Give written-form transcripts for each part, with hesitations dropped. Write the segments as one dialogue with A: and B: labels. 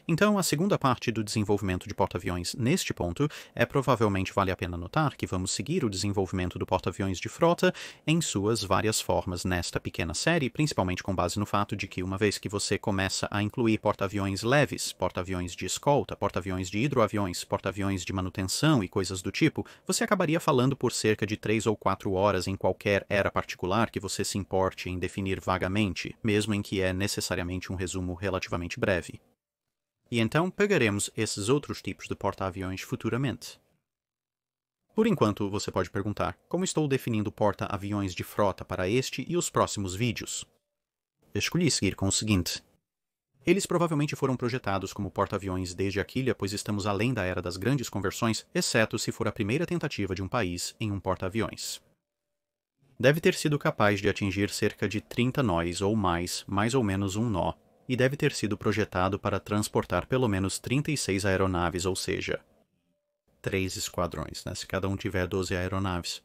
A: Então, a segunda parte do desenvolvimento de porta-aviões neste ponto provavelmente vale a pena notar que vamos seguir o desenvolvimento do porta-aviões de frota em suas várias formas nesta pequena série, principalmente com base no fato de que uma vez que você começa a incluir porta-aviões leves, porta-aviões de escolta, porta-aviões de hidroaviões, porta-aviões de manutenção e coisas do tipo, você acabaria falando por cerca de 3 ou 4 horas em qualquer era particular que você se importe em definir vagamente, mesmo em que é necessariamente um resumo relativamente breve. E então pegaremos esses outros tipos de porta-aviões futuramente. Por enquanto, você pode perguntar, como estou definindo porta-aviões de frota para este e os próximos vídeos? Escolhi seguir com o seguinte. Eles provavelmente foram projetados como porta-aviões desde a quilha, pois estamos além da era das grandes conversões, exceto se for a primeira tentativa de um país em um porta-aviões. Deve ter sido capaz de atingir cerca de 30 nós ou mais ou menos um nó, e deve ter sido projetado para transportar pelo menos 36 aeronaves, ou seja, 3 esquadrões, se cada um tiver 12 aeronaves.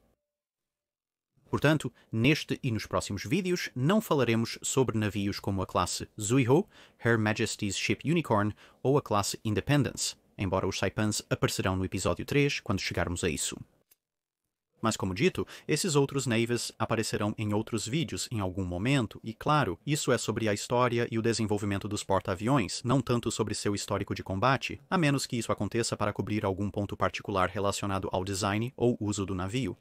A: Portanto, neste e nos próximos vídeos, não falaremos sobre navios como a classe Zuiho, Her Majesty's Ship Unicorn ou a classe Independence, embora os Saipans aparecerão no episódio 3 quando chegarmos a isso. Mas como dito, esses outros navies aparecerão em outros vídeos em algum momento, e claro, isso é sobre a história e o desenvolvimento dos porta-aviões, não tanto sobre seu histórico de combate, a menos que isso aconteça para cobrir algum ponto particular relacionado ao design ou uso do navio.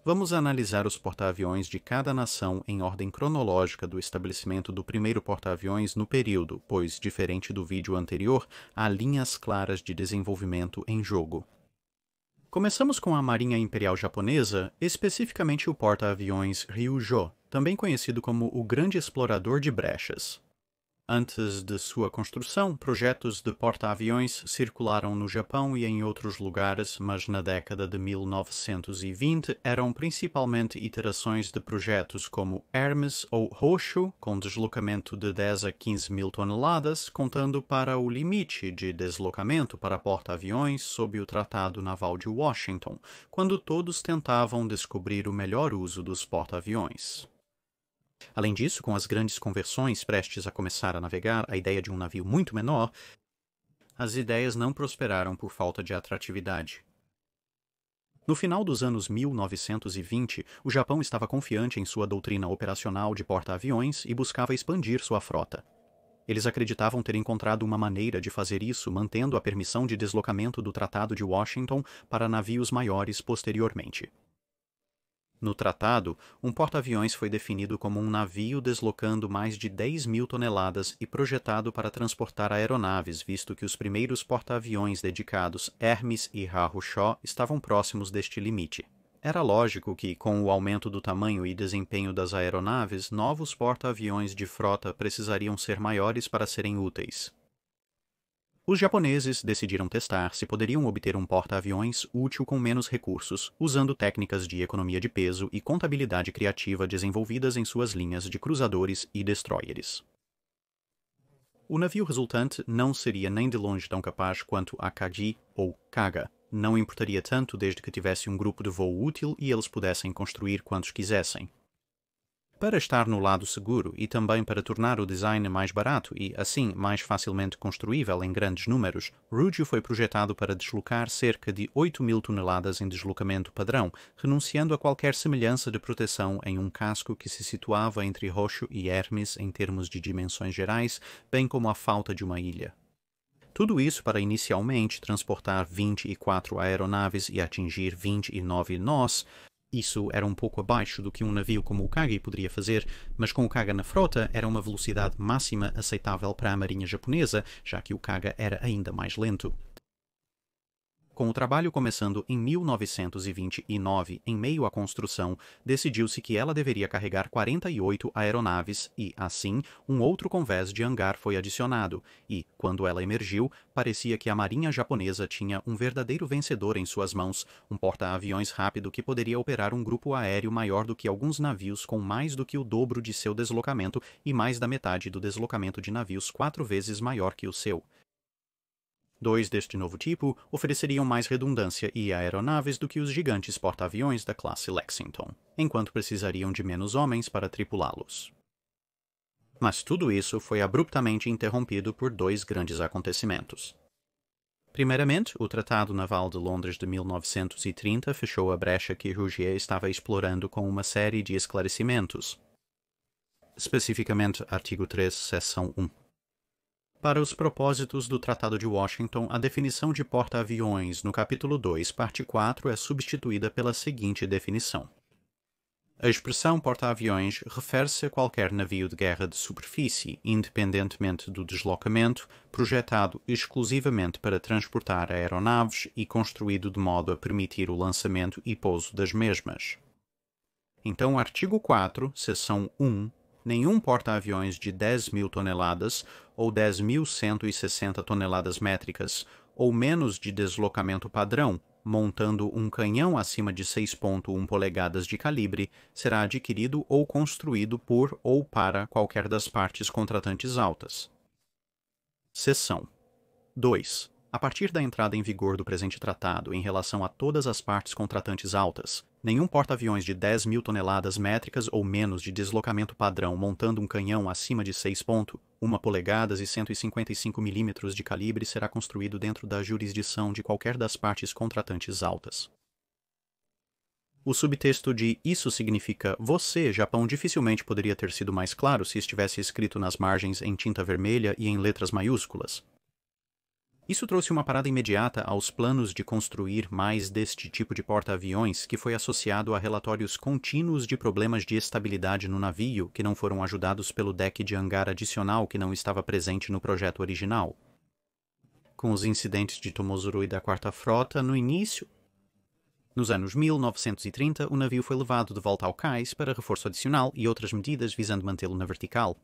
A: Vamos analisar os porta-aviões de cada nação em ordem cronológica do estabelecimento do primeiro porta-aviões no período, pois, diferente do vídeo anterior, há linhas claras de desenvolvimento em jogo. Começamos com a Marinha Imperial Japonesa, especificamente o porta-aviões Ryujo, também conhecido como o Grande Explorador de Brechas. Antes de sua construção, projetos de porta-aviões circularam no Japão e em outros lugares, mas na década de 1920 eram principalmente iterações de projetos como Hermes ou Hoshu, com deslocamento de 10 a 15 mil toneladas, contando para o limite de deslocamento para porta-aviões sob o Tratado Naval de Washington, quando todos tentavam descobrir o melhor uso dos porta-aviões. Além disso, com as grandes conversões prestes a começar a navegar, a ideia de um navio muito menor, as ideias não prosperaram por falta de atratividade. No final dos anos 1920, o Japão estava confiante em sua doutrina operacional de porta-aviões e buscava expandir sua frota. Eles acreditavam ter encontrado uma maneira de fazer isso mantendo a permissão de deslocamento do Tratado de Washington para navios maiores posteriormente. No tratado, um porta-aviões foi definido como um navio deslocando mais de 10 mil toneladas e projetado para transportar aeronaves, visto que os primeiros porta-aviões dedicados Hermes e Harushō estavam próximos deste limite. Era lógico que, com o aumento do tamanho e desempenho das aeronaves, novos porta-aviões de frota precisariam ser maiores para serem úteis. Os japoneses decidiram testar se poderiam obter um porta-aviões útil com menos recursos, usando técnicas de economia de peso e contabilidade criativa desenvolvidas em suas linhas de cruzadores e destroyers. O navio resultante não seria nem de longe tão capaz quanto a Kaji ou Kaga. Não importaria tanto desde que tivesse um grupo de voo útil e eles pudessem construir quantos quisessem. Para estar no lado seguro e também para tornar o design mais barato e, assim, mais facilmente construível em grandes números, Ryujo foi projetado para deslocar cerca de 8 mil toneladas em deslocamento padrão, renunciando a qualquer semelhança de proteção em um casco que se situava entre Hoshu e Hermes em termos de dimensões gerais, bem como a falta de uma ilha. Tudo isso para inicialmente transportar 24 aeronaves e atingir 29 nós. Isso era um pouco abaixo do que um navio como o Kage poderia fazer, mas com o Kaga na frota era uma velocidade máxima aceitável para a marinha japonesa, já que o Kaga era ainda mais lento. Com o trabalho começando em 1929, em meio à construção, decidiu-se que ela deveria carregar 48 aeronaves e, assim, um outro convés de hangar foi adicionado, e, quando ela emergiu, parecia que a marinha japonesa tinha um verdadeiro vencedor em suas mãos, um porta-aviões rápido que poderia operar um grupo aéreo maior do que alguns navios com mais do que o dobro de seu deslocamento e mais da metade do deslocamento de navios 4 vezes maior que o seu. 2 deste novo tipo ofereceriam mais redundância e aeronaves do que os gigantes porta-aviões da classe Lexington, enquanto precisariam de menos homens para tripulá-los. Mas tudo isso foi abruptamente interrompido por dois grandes acontecimentos. Primeiramente, o Tratado Naval de Londres de 1930 fechou a brecha que Rougier estava explorando com uma série de esclarecimentos. Especificamente, artigo 3, seção 1. Para os propósitos do Tratado de Washington, a definição de porta-aviões no capítulo 2, parte 4, é substituída pela seguinte definição. A expressão porta-aviões refere-se a qualquer navio de guerra de superfície, independentemente do deslocamento, projetado exclusivamente para transportar aeronaves e construído de modo a permitir o lançamento e pouso das mesmas. Então, artigo 4, seção 1, nenhum porta-aviões de 10.000 toneladas ou 10.160 toneladas métricas ou menos de deslocamento padrão, montando um canhão acima de 6,1 polegadas de calibre, será adquirido ou construído por ou para qualquer das partes contratantes altas. Seção 2. A partir da entrada em vigor do presente tratado em relação a todas as partes contratantes altas, nenhum porta-aviões de 10.000 toneladas métricas ou menos de deslocamento padrão montando um canhão acima de 6,1 polegadas e 155 milímetros de calibre será construído dentro da jurisdição de qualquer das partes contratantes altas. O subtexto de "isso significa você, Japão" dificilmente poderia ter sido mais claro se estivesse escrito nas margens em tinta vermelha e em letras maiúsculas. Isso trouxe uma parada imediata aos planos de construir mais deste tipo de porta-aviões, que foi associado a relatórios contínuos de problemas de estabilidade no navio que não foram ajudados pelo deck de hangar adicional que não estava presente no projeto original. Com os incidentes de Tomozuru e da Quarta Frota no início, nos anos 1930, o navio foi levado de volta ao cais para reforço adicional e outras medidas visando mantê-lo na vertical.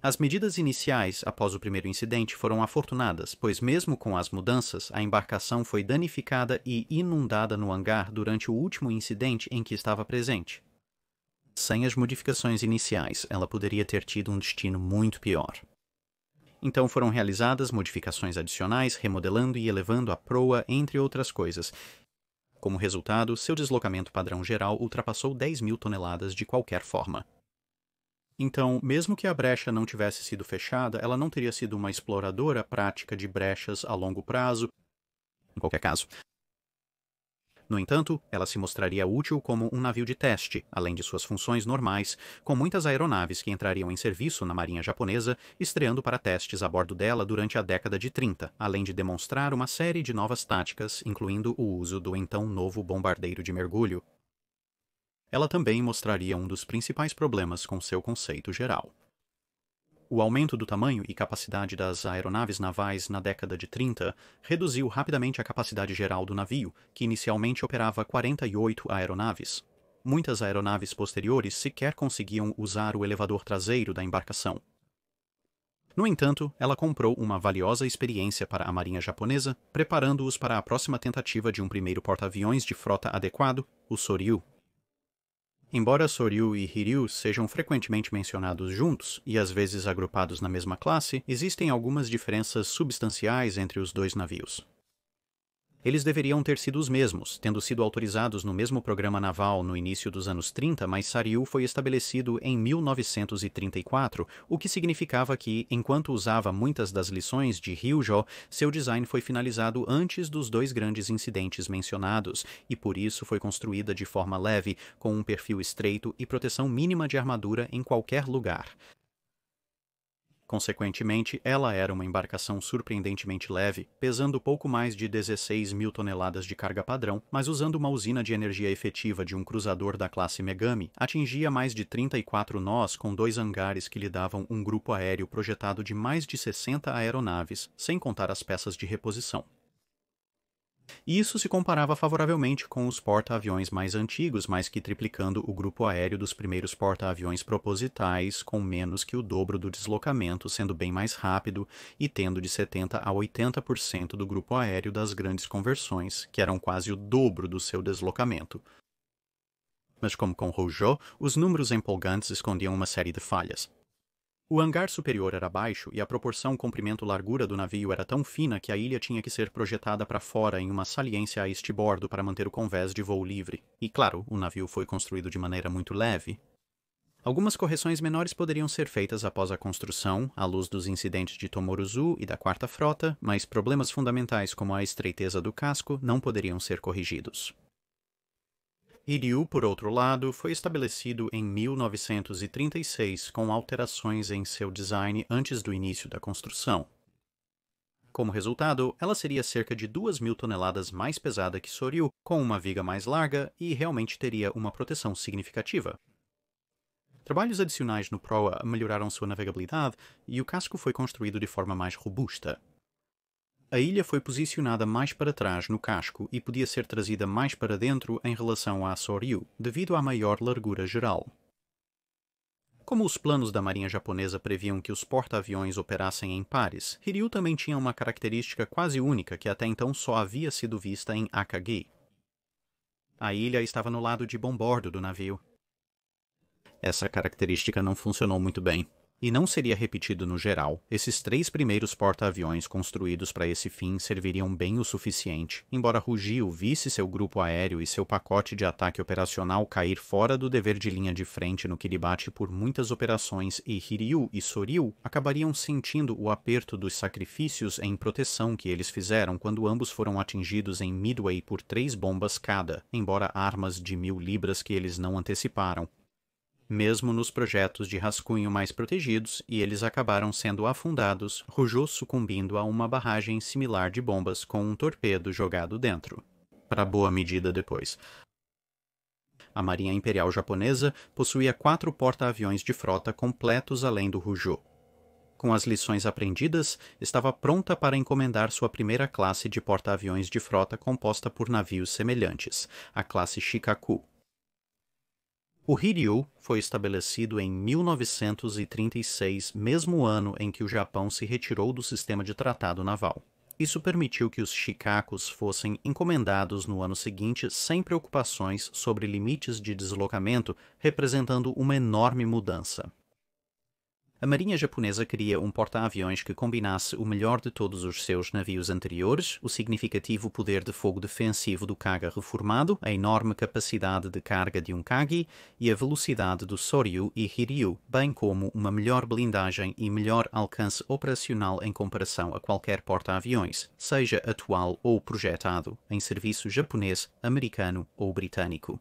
A: As medidas iniciais após o primeiro incidente foram afortunadas, pois mesmo com as mudanças, a embarcação foi danificada e inundada no hangar durante o último incidente em que estava presente. Sem as modificações iniciais, ela poderia ter tido um destino muito pior. Então foram realizadas modificações adicionais, remodelando e elevando a proa, entre outras coisas. Como resultado, seu deslocamento padrão geral ultrapassou 10.000 toneladas de qualquer forma. Então, mesmo que a brecha não tivesse sido fechada, ela não teria sido uma exploradora prática de brechas a longo prazo, em qualquer caso. No entanto, ela se mostraria útil como um navio de teste, além de suas funções normais, com muitas aeronaves que entrariam em serviço na marinha japonesa, estreando para testes a bordo dela durante a década de 30, além de demonstrar uma série de novas táticas, incluindo o uso do então novo bombardeiro de mergulho. Ela também mostraria um dos principais problemas com seu conceito geral. O aumento do tamanho e capacidade das aeronaves navais na década de 30 reduziu rapidamente a capacidade geral do navio, que inicialmente operava 48 aeronaves. Muitas aeronaves posteriores sequer conseguiam usar o elevador traseiro da embarcação. No entanto, ela comprou uma valiosa experiência para a marinha japonesa, preparando-os para a próxima tentativa de um primeiro porta-aviões de frota adequado, o Soryu. Embora Soryu e Hiryu sejam frequentemente mencionados juntos, e às vezes agrupados na mesma classe, existem algumas diferenças substanciais entre os dois navios. Eles deveriam ter sido os mesmos, tendo sido autorizados no mesmo programa naval no início dos anos 30, mas Soryu foi estabelecido em 1934, o que significava que, enquanto usava muitas das lições de Ryujo, seu design foi finalizado antes dos dois grandes incidentes mencionados, e por isso foi construída de forma leve, com um perfil estreito e proteção mínima de armadura em qualquer lugar. Consequentemente, ela era uma embarcação surpreendentemente leve, pesando pouco mais de 16.000 toneladas de carga padrão, mas usando uma usina de energia efetiva de um cruzador da classe Megami, atingia mais de 34 nós com 2 hangares que lhe davam um grupo aéreo projetado de mais de 60 aeronaves, sem contar as peças de reposição. E isso se comparava favoravelmente com os porta-aviões mais antigos, mais que triplicando o grupo aéreo dos primeiros porta-aviões propositais, com menos que o dobro do deslocamento, sendo bem mais rápido e tendo de 70% a 80% do grupo aéreo das grandes conversões, que eram quase o dobro do seu deslocamento. Mas como com Rougeot, os números empolgantes escondiam uma série de falhas. O hangar superior era baixo e a proporção comprimento-largura do navio era tão fina que a ilha tinha que ser projetada para fora em uma saliência a estibordo para manter o convés de voo livre. E claro, o navio foi construído de maneira muito leve. Algumas correções menores poderiam ser feitas após a construção, à luz dos incidentes de Tomoruzu e da Quarta Frota, mas problemas fundamentais como a estreiteza do casco não poderiam ser corrigidos. Hiryu, por outro lado, foi estabelecido em 1936 com alterações em seu design antes do início da construção. Como resultado, ela seria cerca de 2.000 toneladas mais pesada que Soryu, com uma viga mais larga e realmente teria uma proteção significativa. Trabalhos adicionais no Proa melhoraram sua navegabilidade e o casco foi construído de forma mais robusta. A ilha foi posicionada mais para trás no casco e podia ser trazida mais para dentro em relação à Soryu, devido à maior largura geral. Como os planos da Marinha Japonesa previam que os porta-aviões operassem em pares, Hiryu também tinha uma característica quase única que até então só havia sido vista em Akagi. A ilha estava no lado de bombordo do navio. Essa característica não funcionou muito bem. E não seria repetido no geral. Esses 3 primeiros porta-aviões construídos para esse fim serviriam bem o suficiente, embora Rugio visse seu grupo aéreo e seu pacote de ataque operacional cair fora do dever de linha de frente no Kiribati por muitas operações e Hiryu e Soryu acabariam sentindo o aperto dos sacrifícios em proteção que eles fizeram quando ambos foram atingidos em Midway por 3 bombas cada, embora armas de 1.000 libras que eles não anteciparam. Mesmo nos projetos de rascunho mais protegidos, e eles acabaram sendo afundados, Rujô sucumbindo a uma barragem similar de bombas com um torpedo jogado dentro. Para boa medida depois. A Marinha Imperial Japonesa possuía 4 porta-aviões de frota completos além do Rujô. Com as lições aprendidas, estava pronta para encomendar sua primeira classe de porta-aviões de frota composta por navios semelhantes, a classe Shikaku. O Hiryu foi estabelecido em 1936, mesmo ano em que o Japão se retirou do sistema de tratado naval. Isso permitiu que os Shikakus fossem encomendados no ano seguinte sem preocupações sobre limites de deslocamento, representando uma enorme mudança. A Marinha Japonesa queria um porta-aviões que combinasse o melhor de todos os seus navios anteriores, o significativo poder de fogo defensivo do Kaga reformado, a enorme capacidade de carga de um Kagi e a velocidade do Soryu e Hiryu, bem como uma melhor blindagem e melhor alcance operacional em comparação a qualquer porta-aviões, seja atual ou projetado, em serviço japonês, americano ou britânico.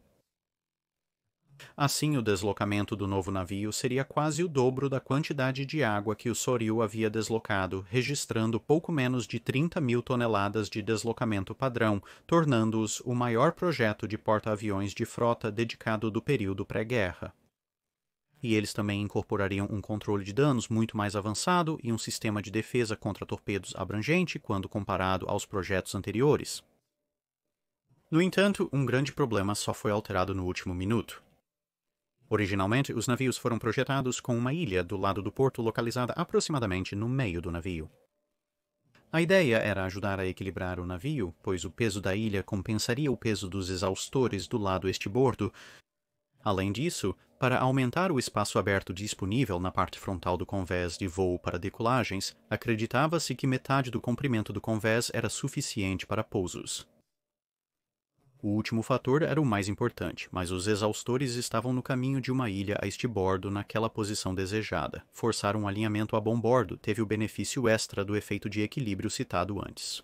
A: Assim, o deslocamento do novo navio seria quase o dobro da quantidade de água que o Soryu havia deslocado, registrando pouco menos de 30.000 toneladas de deslocamento padrão, tornando-os o maior projeto de porta-aviões de frota dedicado do período pré-guerra. E eles também incorporariam um controle de danos muito mais avançado e um sistema de defesa contra torpedos abrangente quando comparado aos projetos anteriores. No entanto, um grande problema só foi alterado no último minuto. Originalmente, os navios foram projetados com uma ilha do lado do porto localizada aproximadamente no meio do navio. A ideia era ajudar a equilibrar o navio, pois o peso da ilha compensaria o peso dos exaustores do lado estibordo. Além disso, para aumentar o espaço aberto disponível na parte frontal do convés de voo para decolagens, acreditava-se que metade do comprimento do convés era suficiente para pousos. O último fator era o mais importante, mas os exaustores estavam no caminho de uma ilha a estibordo naquela posição desejada. Forçar um alinhamento a bombordo teve o benefício extra do efeito de equilíbrio citado antes.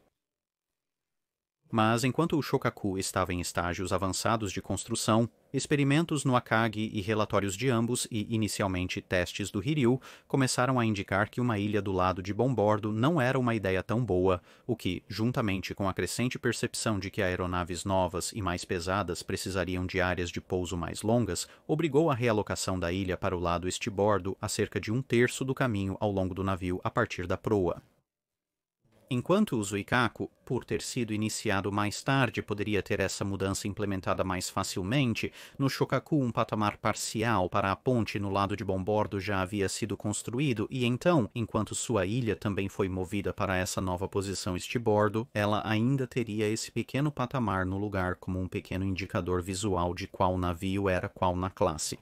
A: Mas enquanto o Shokaku estava em estágios avançados de construção, experimentos no Akagi e relatórios de ambos e, inicialmente, testes do Hiryu começaram a indicar que uma ilha do lado de bombordo não era uma ideia tão boa, o que, juntamente com a crescente percepção de que aeronaves novas e mais pesadas precisariam de áreas de pouso mais longas, obrigou a realocação da ilha para o lado estibordo a cerca de 1/3 do caminho ao longo do navio a partir da proa. Enquanto o Zuikaku, por ter sido iniciado mais tarde, poderia ter essa mudança implementada mais facilmente, no Shokaku um patamar parcial para a ponte no lado de bombordo já havia sido construído e então, enquanto sua ilha também foi movida para essa nova posição estibordo, ela ainda teria esse pequeno patamar no lugar como um pequeno indicador visual de qual navio era qual na classe.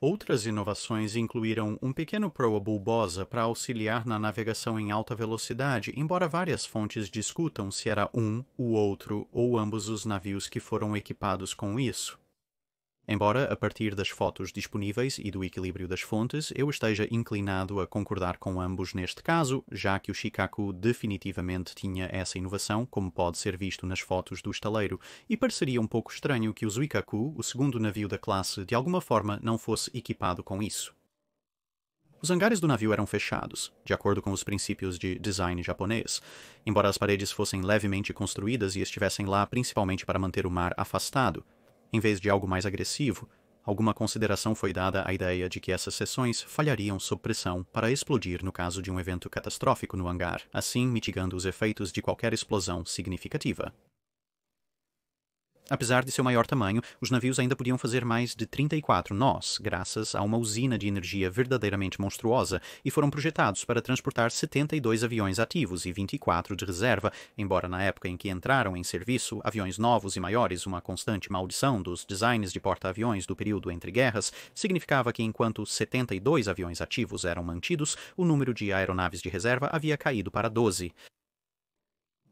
A: Outras inovações incluíram um pequeno proa bulbosa para auxiliar na navegação em alta velocidade, embora várias fontes discutam se era um, o outro ou ambos os navios que foram equipados com isso. Embora, a partir das fotos disponíveis e do equilíbrio das fontes, eu esteja inclinado a concordar com ambos neste caso, já que o Shikaku definitivamente tinha essa inovação, como pode ser visto nas fotos do estaleiro, e pareceria um pouco estranho que o Zuikaku, o segundo navio da classe, de alguma forma não fosse equipado com isso. Os hangares do navio eram fechados, de acordo com os princípios de design japonês, embora as paredes fossem levemente construídas e estivessem lá principalmente para manter o mar afastado. Em vez de algo mais agressivo, alguma consideração foi dada à ideia de que essas seções falhariam sob pressão para explodir no caso de um evento catastrófico no hangar, assim mitigando os efeitos de qualquer explosão significativa. Apesar de seu maior tamanho, os navios ainda podiam fazer mais de 34 nós, graças a uma usina de energia verdadeiramente monstruosa, e foram projetados para transportar 72 aviões ativos e 24 de reserva, embora na época em que entraram em serviço, aviões novos e maiores, uma constante maldição dos designs de porta-aviões do período entre guerras, significava que enquanto 72 aviões ativos eram mantidos, o número de aeronaves de reserva havia caído para 12.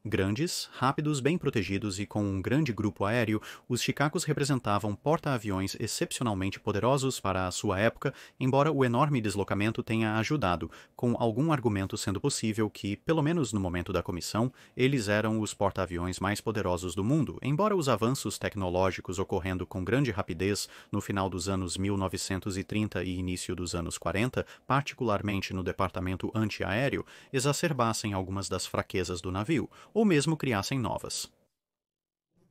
A: Grandes, rápidos, bem protegidos e com um grande grupo aéreo, os Shikakos representavam porta-aviões excepcionalmente poderosos para a sua época, embora o enorme deslocamento tenha ajudado, com algum argumento sendo possível que, pelo menos no momento da comissão, eles eram os porta-aviões mais poderosos do mundo, embora os avanços tecnológicos ocorrendo com grande rapidez no final dos anos 1930 e início dos anos 40, particularmente no departamento antiaéreo, exacerbassem algumas das fraquezas do navio, ou mesmo criassem novas.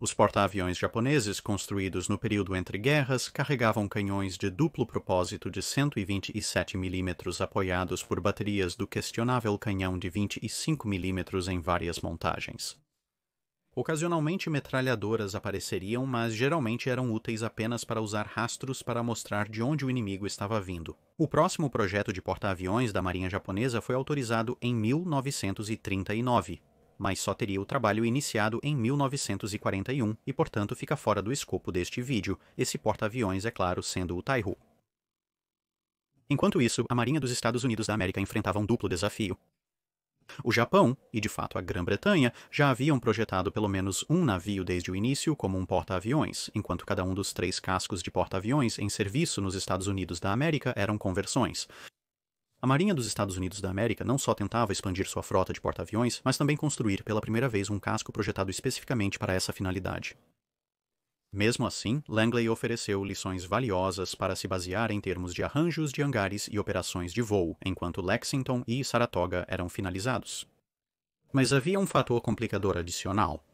A: Os porta-aviões japoneses, construídos no período entre guerras, carregavam canhões de duplo propósito de 127 mm apoiados por baterias do questionável canhão de 25 mm em várias montagens. Ocasionalmente metralhadoras apareceriam, mas geralmente eram úteis apenas para usar rastros para mostrar de onde o inimigo estava vindo. O próximo projeto de porta-aviões da Marinha Japonesa foi autorizado em 1939. Mas só teria o trabalho iniciado em 1941 e, portanto, fica fora do escopo deste vídeo, esse porta-aviões, é claro, sendo o Taihu. Enquanto isso, a Marinha dos Estados Unidos da América enfrentava um duplo desafio. O Japão, e de fato a Grã-Bretanha, já haviam projetado pelo menos um navio desde o início como um porta-aviões, enquanto cada um dos 3 cascos de porta-aviões em serviço nos Estados Unidos da América eram conversões. A Marinha dos Estados Unidos da América não só tentava expandir sua frota de porta-aviões, mas também construir pela primeira vez um casco projetado especificamente para essa finalidade. Mesmo assim, Langley ofereceu lições valiosas para se basear em termos de arranjos de hangares e operações de voo, enquanto Lexington e Saratoga eram finalizados. Mas havia um fator complicador adicional.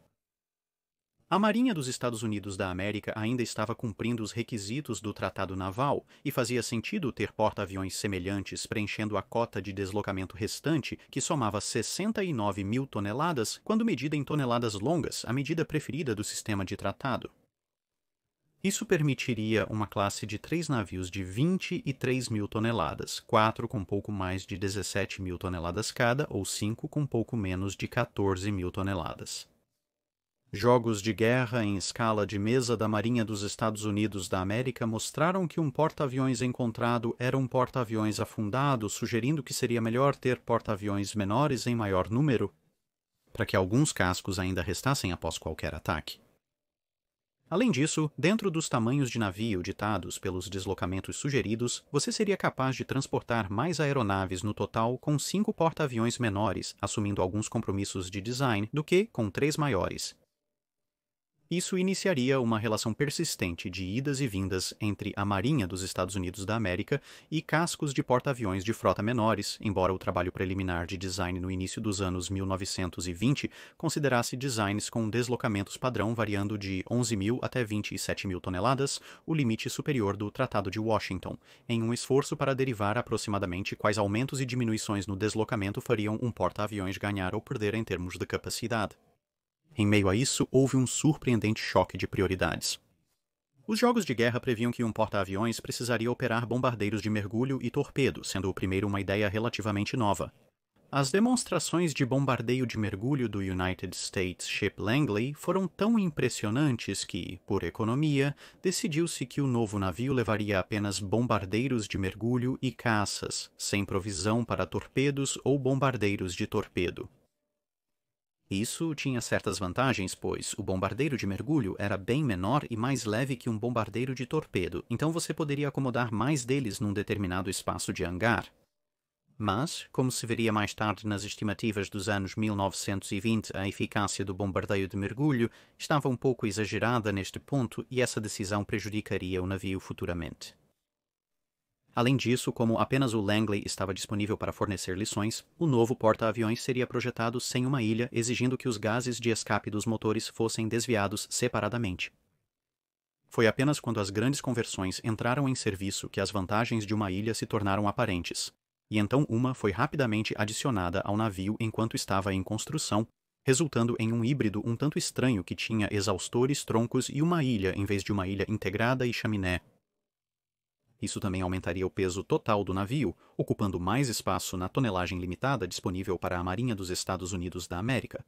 A: A Marinha dos Estados Unidos da América ainda estava cumprindo os requisitos do Tratado Naval e fazia sentido ter porta-aviões semelhantes preenchendo a cota de deslocamento restante, que somava 69 mil toneladas, quando medida em toneladas longas, a medida preferida do sistema de tratado. Isso permitiria uma classe de 3 navios de 23 mil toneladas, 4 com pouco mais de 17 mil toneladas cada, ou 5 com pouco menos de 14 mil toneladas. Jogos de guerra em escala de mesa da Marinha dos Estados Unidos da América mostraram que um porta-aviões encontrado era um porta-aviões afundado, sugerindo que seria melhor ter porta-aviões menores em maior número, para que alguns cascos ainda restassem após qualquer ataque. Além disso, dentro dos tamanhos de navio ditados pelos deslocamentos sugeridos, você seria capaz de transportar mais aeronaves no total com 5 porta-aviões menores, assumindo alguns compromissos de design, do que com 3 maiores. Isso iniciaria uma relação persistente de idas e vindas entre a Marinha dos Estados Unidos da América e cascos de porta-aviões de frota menores, embora o trabalho preliminar de design no início dos anos 1920 considerasse designs com deslocamentos padrão variando de 11 mil até 27 mil toneladas, o limite superior do Tratado de Washington, em um esforço para derivar aproximadamente quais aumentos e diminuições no deslocamento fariam um porta-aviões ganhar ou perder em termos de capacidade. Em meio a isso, houve um surpreendente choque de prioridades. Os jogos de guerra previam que um porta-aviões precisaria operar bombardeiros de mergulho e torpedo, sendo o primeiro uma ideia relativamente nova. As demonstrações de bombardeio de mergulho do United States Ship Langley foram tão impressionantes que, por economia, decidiu-se que o novo navio levaria apenas bombardeiros de mergulho e caças, sem provisão para torpedos ou bombardeiros de torpedo. Isso tinha certas vantagens, pois o bombardeiro de mergulho era bem menor e mais leve que um bombardeiro de torpedo, então você poderia acomodar mais deles num determinado espaço de hangar. Mas, como se veria mais tarde nas estimativas dos anos 1920, a eficácia do bombardeio de mergulho estava um pouco exagerada neste ponto e essa decisão prejudicaria o navio futuramente. Além disso, como apenas o Langley estava disponível para fornecer lições, o novo porta-aviões seria projetado sem uma ilha, exigindo que os gases de escape dos motores fossem desviados separadamente. Foi apenas quando as grandes conversões entraram em serviço que as vantagens de uma ilha se tornaram aparentes, e então uma foi rapidamente adicionada ao navio enquanto estava em construção, resultando em um híbrido um tanto estranho que tinha exaustores, troncos e uma ilha em vez de uma ilha integrada e chaminé. Isso também aumentaria o peso total do navio, ocupando mais espaço na tonelagem limitada disponível para a Marinha dos Estados Unidos da América.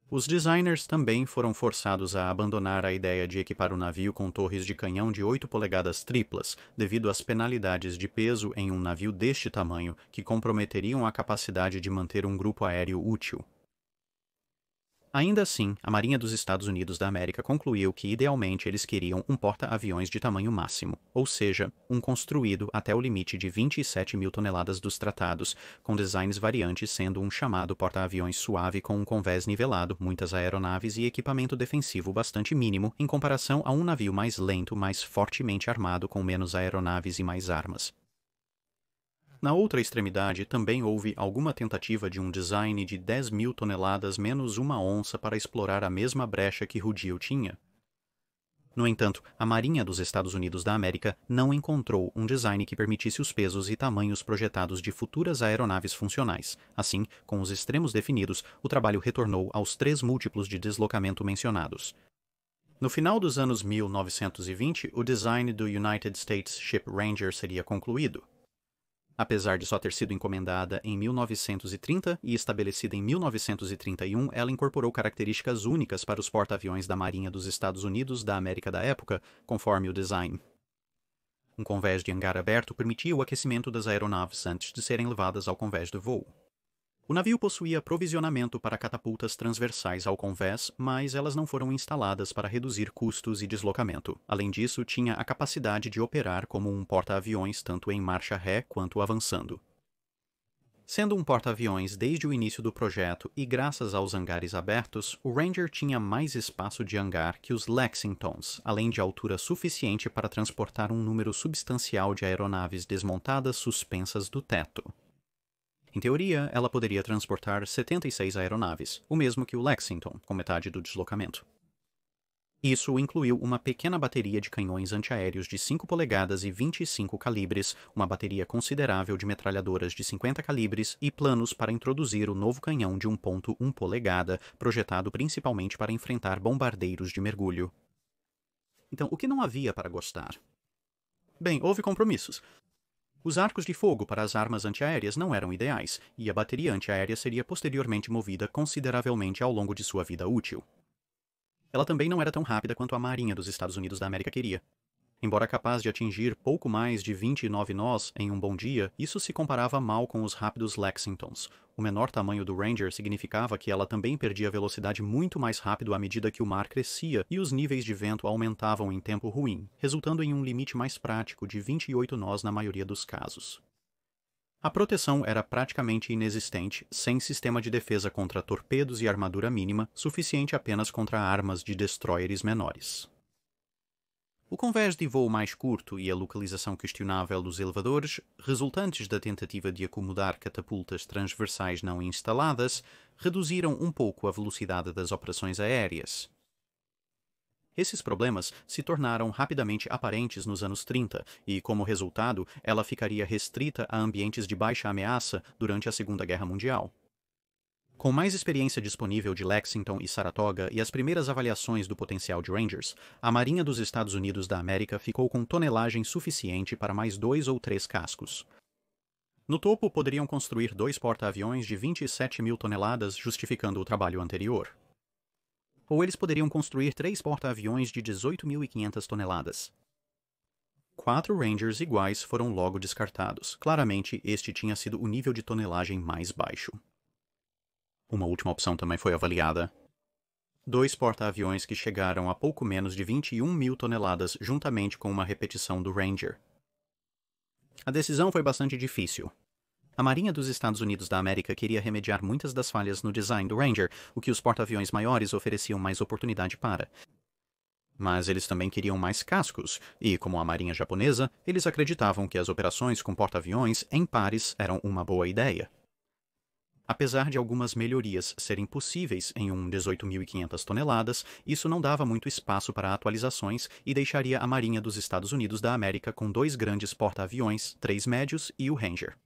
A: Os designers também foram forçados a abandonar a ideia de equipar o navio com torres de canhão de 8 polegadas triplas, devido às penalidades de peso em um navio deste tamanho, que comprometeriam a capacidade de manter um grupo aéreo útil. Ainda assim, a Marinha dos Estados Unidos da América concluiu que idealmente eles queriam um porta-aviões de tamanho máximo, ou seja, um construído até o limite de 27 mil toneladas dos tratados, com designs variantes sendo um chamado porta-aviões suave com um convés nivelado, muitas aeronaves e equipamento defensivo bastante mínimo em comparação a um navio mais lento, mais fortemente armado com menos aeronaves e mais armas. Na outra extremidade, também houve alguma tentativa de um design de 10 mil toneladas menos uma onça para explorar a mesma brecha que Rudio tinha. No entanto, a Marinha dos Estados Unidos da América não encontrou um design que permitisse os pesos e tamanhos projetados de futuras aeronaves funcionais. Assim, com os extremos definidos, o trabalho retornou aos 3 múltiplos de deslocamento mencionados. No final dos anos 1920, o design do United States Ship Ranger seria concluído. Apesar de só ter sido encomendada em 1930 e estabelecida em 1931, ela incorporou características únicas para os porta-aviões da Marinha dos Estados Unidos da América da época, conforme o design. Um convés de hangar aberto permitia o aquecimento das aeronaves antes de serem levadas ao convés de voo. O navio possuía provisionamento para catapultas transversais ao convés, mas elas não foram instaladas para reduzir custos e deslocamento. Além disso, tinha a capacidade de operar como um porta-aviões tanto em marcha ré quanto avançando. Sendo um porta-aviões desde o início do projeto e graças aos hangares abertos, o Ranger tinha mais espaço de hangar que os Lexingtons, além de altura suficiente para transportar um número substancial de aeronaves desmontadas suspensas do teto. Em teoria, ela poderia transportar 76 aeronaves, o mesmo que o Lexington, com metade do deslocamento. Isso incluiu uma pequena bateria de canhões antiaéreos de 5 polegadas e 25 calibres, uma bateria considerável de metralhadoras de 50 calibres e planos para introduzir o novo canhão de 1.1 polegada, projetado principalmente para enfrentar bombardeiros de mergulho. Então, o que não havia para gostar? Bem, houve compromissos. Os arcos de fogo para as armas antiaéreas não eram ideais, e a bateria antiaérea seria posteriormente movida consideravelmente ao longo de sua vida útil. Ela também não era tão rápida quanto a Marinha dos Estados Unidos da América queria. Embora capaz de atingir pouco mais de 29 nós em um bom dia, isso se comparava mal com os rápidos Lexingtons. O menor tamanho do Ranger significava que ela também perdia velocidade muito mais rápido à medida que o mar crescia e os níveis de vento aumentavam em tempo ruim, resultando em um limite mais prático de 28 nós na maioria dos casos. A proteção era praticamente inexistente, sem sistema de defesa contra torpedos e armadura mínima, suficiente apenas contra armas de destroyers menores. O convés de voo mais curto e a localização questionável dos elevadores, resultantes da tentativa de acomodar catapultas transversais não instaladas, reduziram um pouco a velocidade das operações aéreas. Esses problemas se tornaram rapidamente aparentes nos anos 30 e, como resultado, ela ficaria restrita a ambientes de baixa ameaça durante a Segunda Guerra Mundial. Com mais experiência disponível de Lexington e Saratoga e as primeiras avaliações do potencial de Rangers, a Marinha dos Estados Unidos da América ficou com tonelagem suficiente para mais 2 ou 3 cascos. No topo, poderiam construir 2 porta-aviões de 27 mil toneladas, justificando o trabalho anterior. Ou eles poderiam construir 3 porta-aviões de 18.500 toneladas. 4 Rangers iguais foram logo descartados. Claramente, este tinha sido o nível de tonelagem mais baixo. Uma última opção também foi avaliada. 2 porta-aviões que chegaram a pouco menos de 21 mil toneladas juntamente com uma repetição do Ranger. A decisão foi bastante difícil. A Marinha dos Estados Unidos da América queria remediar muitas das falhas no design do Ranger, o que os porta-aviões maiores ofereciam mais oportunidade para. Mas eles também queriam mais cascos, e, como a Marinha japonesa, eles acreditavam que as operações com porta-aviões em pares eram uma boa ideia. Apesar de algumas melhorias serem possíveis em um 18.500 toneladas, isso não dava muito espaço para atualizações e deixaria a Marinha dos Estados Unidos da América com 2 grandes porta-aviões, 3 médios e o Ranger.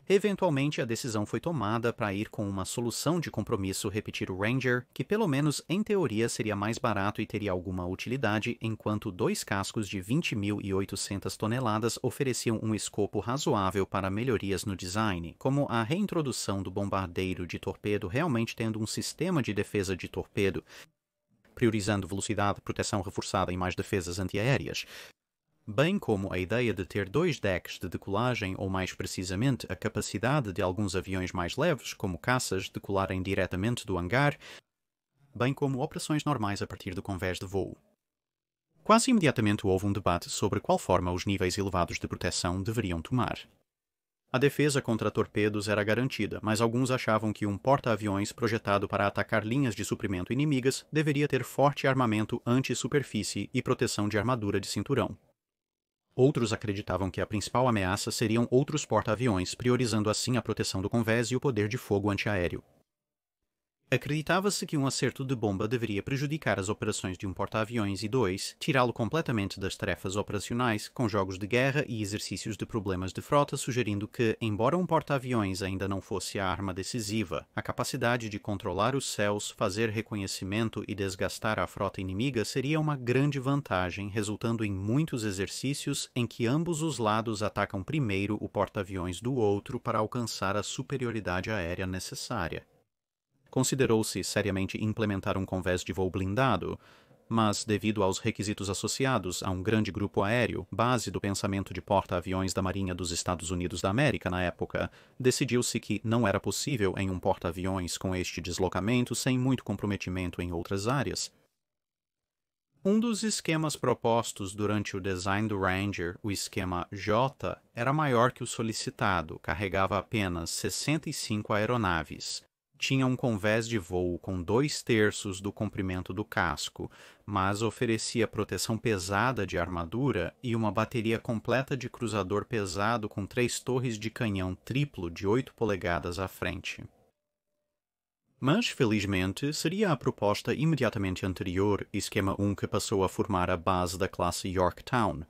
A: Eventualmente, a decisão foi tomada para ir com uma solução de compromisso repetir o Ranger, que pelo menos em teoria seria mais barato e teria alguma utilidade, enquanto 2 cascos de 20.800 toneladas ofereciam um escopo razoável para melhorias no design, como a reintrodução do bombardeiro de torpedo realmente tendo um sistema de defesa de torpedo, priorizando velocidade, proteção reforçada e mais defesas antiaéreas, bem como a ideia de ter 2 decks de decolagem ou, mais precisamente, a capacidade de alguns aviões mais leves, como caças, decolarem diretamente do hangar, bem como operações normais a partir do convés de voo. Quase imediatamente houve um debate sobre qual forma os níveis elevados de proteção deveriam tomar. A defesa contra torpedos era garantida, mas alguns achavam que um porta-aviões projetado para atacar linhas de suprimento inimigas deveria ter forte armamento anti-superfície e proteção de armadura de cinturão. Outros acreditavam que a principal ameaça seriam outros porta-aviões, priorizando assim a proteção do convés e o poder de fogo antiaéreo. Acreditava-se que um acerto de bomba deveria prejudicar as operações de um porta-aviões e 2, tirá-lo completamente das tarefas operacionais, com jogos de guerra e exercícios de problemas de frota, sugerindo que, embora um porta-aviões ainda não fosse a arma decisiva, a capacidade de controlar os céus, fazer reconhecimento e desgastar a frota inimiga seria uma grande vantagem, resultando em muitos exercícios em que ambos os lados atacam primeiro o porta-aviões do outro para alcançar a superioridade aérea necessária. Considerou-se seriamente implementar um convés de voo blindado, mas, devido aos requisitos associados a um grande grupo aéreo, base do pensamento de porta-aviões da Marinha dos Estados Unidos da América na época, decidiu-se que não era possível em um porta-aviões com este deslocamento sem muito comprometimento em outras áreas. Um dos esquemas propostos durante o design do Ranger, o esquema J, era maior que o solicitado, carregava apenas 65 aeronaves. Tinha um convés de voo com 2/3 do comprimento do casco, mas oferecia proteção pesada de armadura e uma bateria completa de cruzador pesado com 3 torres de canhão triplo de 8 polegadas à frente. Mas, felizmente, seria a proposta imediatamente anterior, esquema 1, que passou a formar a base da classe Yorktown.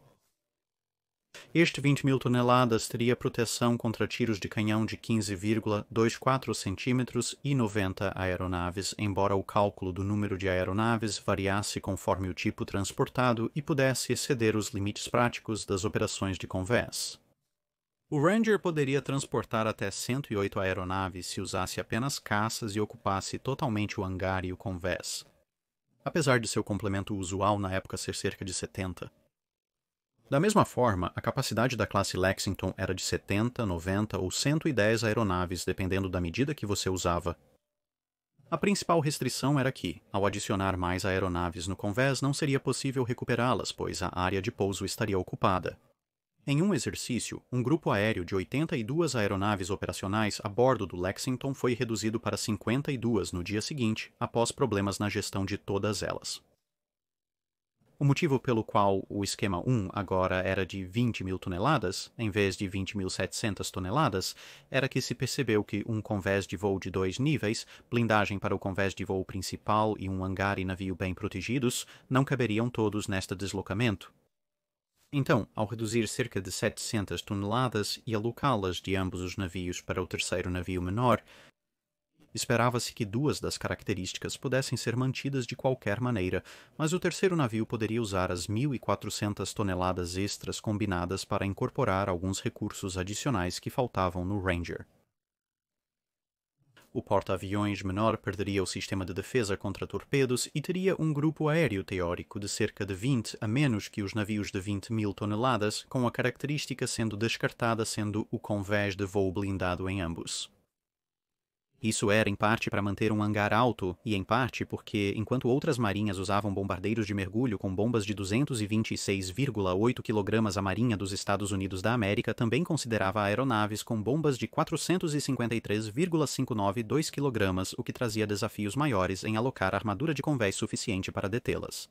A: Este 20.000 toneladas teria proteção contra tiros de canhão de 15,24 cm e 90 aeronaves, embora o cálculo do número de aeronaves variasse conforme o tipo transportado e pudesse exceder os limites práticos das operações de convés. O Ranger poderia transportar até 108 aeronaves se usasse apenas caças e ocupasse totalmente o hangar e o convés, apesar de seu complemento usual na época ser cerca de 70. Da mesma forma, a capacidade da classe Lexington era de 70, 90 ou 110 aeronaves, dependendo da medida que você usava. A principal restrição era que, ao adicionar mais aeronaves no convés, não seria possível recuperá-las, pois a área de pouso estaria ocupada. Em um exercício, um grupo aéreo de 82 aeronaves operacionais a bordo do Lexington foi reduzido para 52 no dia seguinte, após problemas na gestão de todas elas. O motivo pelo qual o esquema 1 agora era de 20.000 toneladas, em vez de 20.700 toneladas, era que se percebeu que um convés de voo de 2 níveis, blindagem para o convés de voo principal e um hangar e navio bem protegidos, não caberiam todos neste deslocamento. Então, ao reduzir cerca de 700 toneladas e alocá-las de ambos os navios para o terceiro navio menor, esperava-se que 2 das características pudessem ser mantidas de qualquer maneira, mas o terceiro navio poderia usar as 1.400 toneladas extras combinadas para incorporar alguns recursos adicionais que faltavam no Ranger. O porta-aviões menor perderia o sistema de defesa contra torpedos e teria um grupo aéreo teórico de cerca de 20 a menos que os navios de 20.000 toneladas, com a característica sendo descartada sendo o convés de voo blindado em ambos. Isso era, em parte, para manter um hangar alto e, em parte, porque, enquanto outras marinhas usavam bombardeiros de mergulho com bombas de 226,8 kg, a Marinha dos Estados Unidos da América também considerava aeronaves com bombas de 453,592 kg, o que trazia desafios maiores em alocar armadura de convés suficiente para detê-las.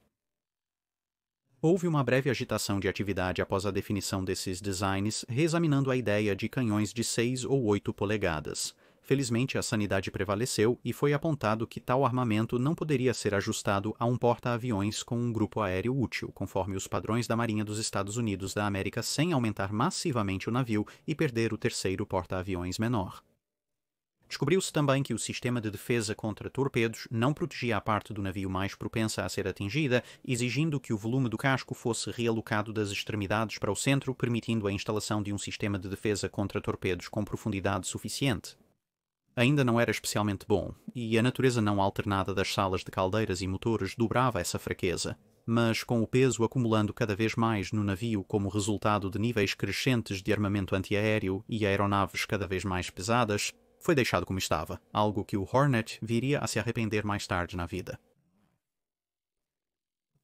A: Houve uma breve agitação de atividade após a definição desses designs, reexaminando a ideia de canhões de 6 ou 8 polegadas. Felizmente, a sanidade prevaleceu e foi apontado que tal armamento não poderia ser ajustado a um porta-aviões com um grupo aéreo útil, conforme os padrões da Marinha dos Estados Unidos da América, sem aumentar massivamente o navio e perder o terceiro porta-aviões menor. Descobriu-se também que o sistema de defesa contra torpedos não protegia a parte do navio mais propensa a ser atingida, exigindo que o volume do casco fosse realocado das extremidades para o centro, permitindo a instalação de um sistema de defesa contra torpedos com profundidade suficiente. Ainda não era especialmente bom, e a natureza não alternada das salas de caldeiras e motores dobrava essa fraqueza. Mas, com o peso acumulando cada vez mais no navio como resultado de níveis crescentes de armamento antiaéreo e aeronaves cada vez mais pesadas, foi deixado como estava, algo que o Hornet viria a se arrepender mais tarde na vida.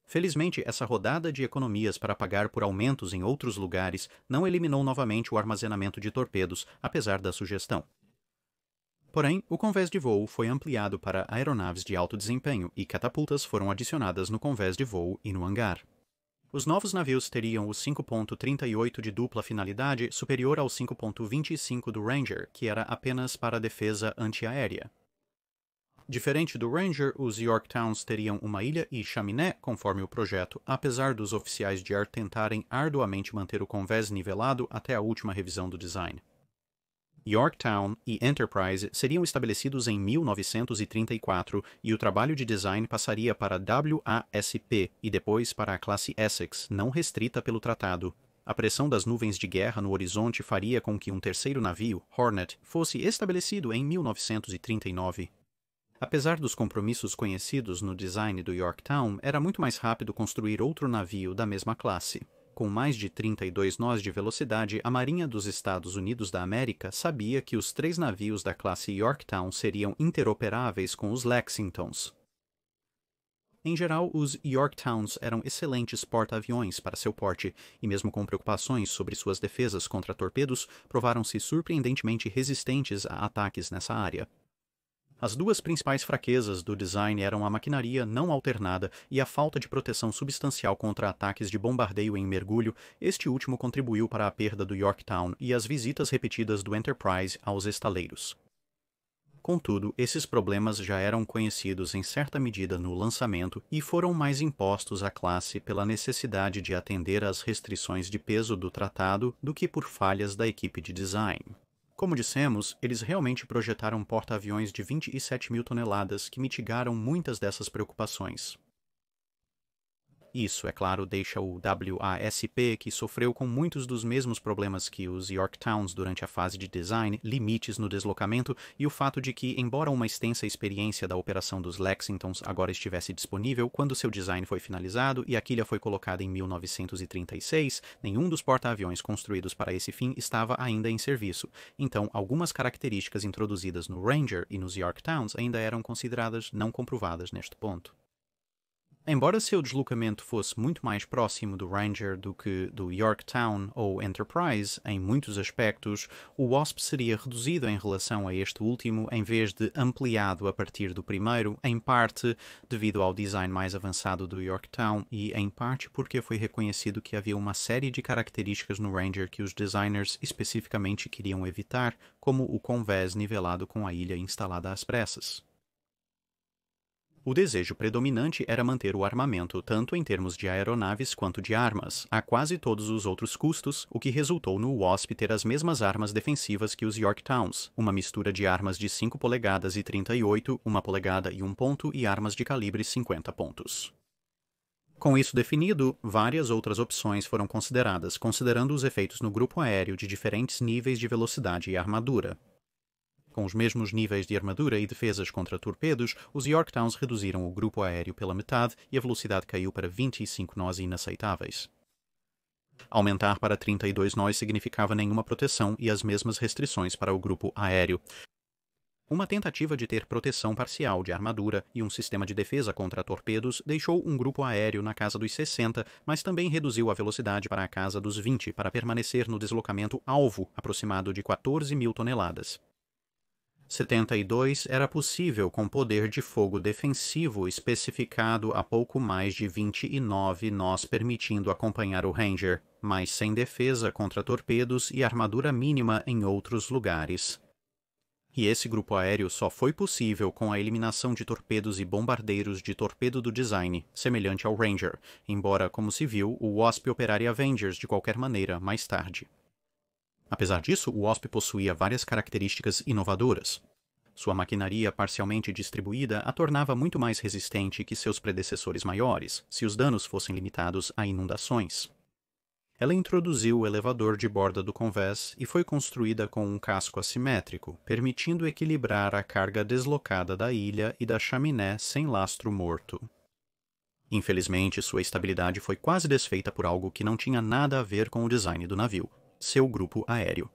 A: Felizmente, essa rodada de economias para pagar por aumentos em outros lugares não eliminou novamente o armazenamento de torpedos, apesar da sugestão. Porém, o convés de voo foi ampliado para aeronaves de alto desempenho e catapultas foram adicionadas no convés de voo e no hangar. Os novos navios teriam o 5.38 de dupla finalidade superior ao 5.25 do Ranger, que era apenas para defesa antiaérea. Diferente do Ranger, os Yorktowns teriam uma ilha e chaminé, conforme o projeto, apesar dos oficiais de ar tentarem arduamente manter o convés nivelado até a última revisão do design. Yorktown e Enterprise seriam estabelecidos em 1934 e o trabalho de design passaria para a WASP e depois para a classe Essex, não restrita pelo tratado. A pressão das nuvens de guerra no horizonte faria com que um terceiro navio, Hornet, fosse estabelecido em 1939. Apesar dos compromissos conhecidos no design do Yorktown, era muito mais rápido construir outro navio da mesma classe. Com mais de 32 nós de velocidade, a Marinha dos Estados Unidos da América sabia que os 3 navios da classe Yorktown seriam interoperáveis com os Lexingtons. Em geral, os Yorktowns eram excelentes porta-aviões para seu porte, e mesmo com preocupações sobre suas defesas contra torpedos, provaram-se surpreendentemente resistentes a ataques nessa área. As duas principais fraquezas do design eram a maquinaria não alternada e a falta de proteção substancial contra ataques de bombardeio em mergulho. Este último contribuiu para a perda do Yorktown e as visitas repetidas do Enterprise aos estaleiros. Contudo, esses problemas já eram conhecidos em certa medida no lançamento e foram mais impostos à classe pela necessidade de atender às restrições de peso do tratado do que por falhas da equipe de design. Como dissemos, eles realmente projetaram porta-aviões de 27 mil toneladas que mitigaram muitas dessas preocupações. Isso, é claro, deixa o WASP, que sofreu com muitos dos mesmos problemas que os Yorktowns durante a fase de design, limites no deslocamento e o fato de que, embora uma extensa experiência da operação dos Lexingtons agora estivesse disponível quando seu design foi finalizado e a quilha foi colocada em 1936, nenhum dos porta-aviões construídos para esse fim estava ainda em serviço. Então, algumas características introduzidas no Ranger e nos Yorktowns ainda eram consideradas não comprovadas neste ponto. Embora seu deslocamento fosse muito mais próximo do Ranger do que do Yorktown ou Enterprise em muitos aspectos, o WASP seria reduzido em relação a este último em vez de ampliado a partir do primeiro, em parte devido ao design mais avançado do Yorktown e em parte porque foi reconhecido que havia uma série de características no Ranger que os designers especificamente queriam evitar, como o convés nivelado com a ilha instalada às pressas. O desejo predominante era manter o armamento tanto em termos de aeronaves quanto de armas, a quase todos os outros custos, o que resultou no WASP ter as mesmas armas defensivas que os Yorktowns, uma mistura de armas de 5 polegadas e 38, 1 polegada e 1 ponto e armas de calibre 50 pontos. Com isso definido, várias outras opções foram consideradas, considerando os efeitos no grupo aéreo de diferentes níveis de velocidade e armadura. Com os mesmos níveis de armadura e defesas contra torpedos, os Yorktowns reduziram o grupo aéreo pela metade e a velocidade caiu para 25 nós inaceitáveis. Aumentar para 32 nós significava nenhuma proteção e as mesmas restrições para o grupo aéreo. Uma tentativa de ter proteção parcial de armadura e um sistema de defesa contra torpedos deixou um grupo aéreo na casa dos 60, mas também reduziu a velocidade para a casa dos 20 para permanecer no deslocamento alvo aproximado de 14 mil toneladas. 72 era possível com poder de fogo defensivo especificado a pouco mais de 29 nós, permitindo acompanhar o Ranger, mas sem defesa contra torpedos e armadura mínima em outros lugares. E esse grupo aéreo só foi possível com a eliminação de torpedos e bombardeiros de torpedo do design, semelhante ao Ranger, embora, como se viu, o Wasp operaria Avengers de qualquer maneira mais tarde. Apesar disso, o Wasp possuía várias características inovadoras. Sua maquinaria parcialmente distribuída a tornava muito mais resistente que seus predecessores maiores, se os danos fossem limitados a inundações. Ela introduziu o elevador de borda do convés e foi construída com um casco assimétrico, permitindo equilibrar a carga deslocada da ilha e da chaminé sem lastro morto. Infelizmente, sua estabilidade foi quase desfeita por algo que não tinha nada a ver com o design do navio, seu grupo aéreo.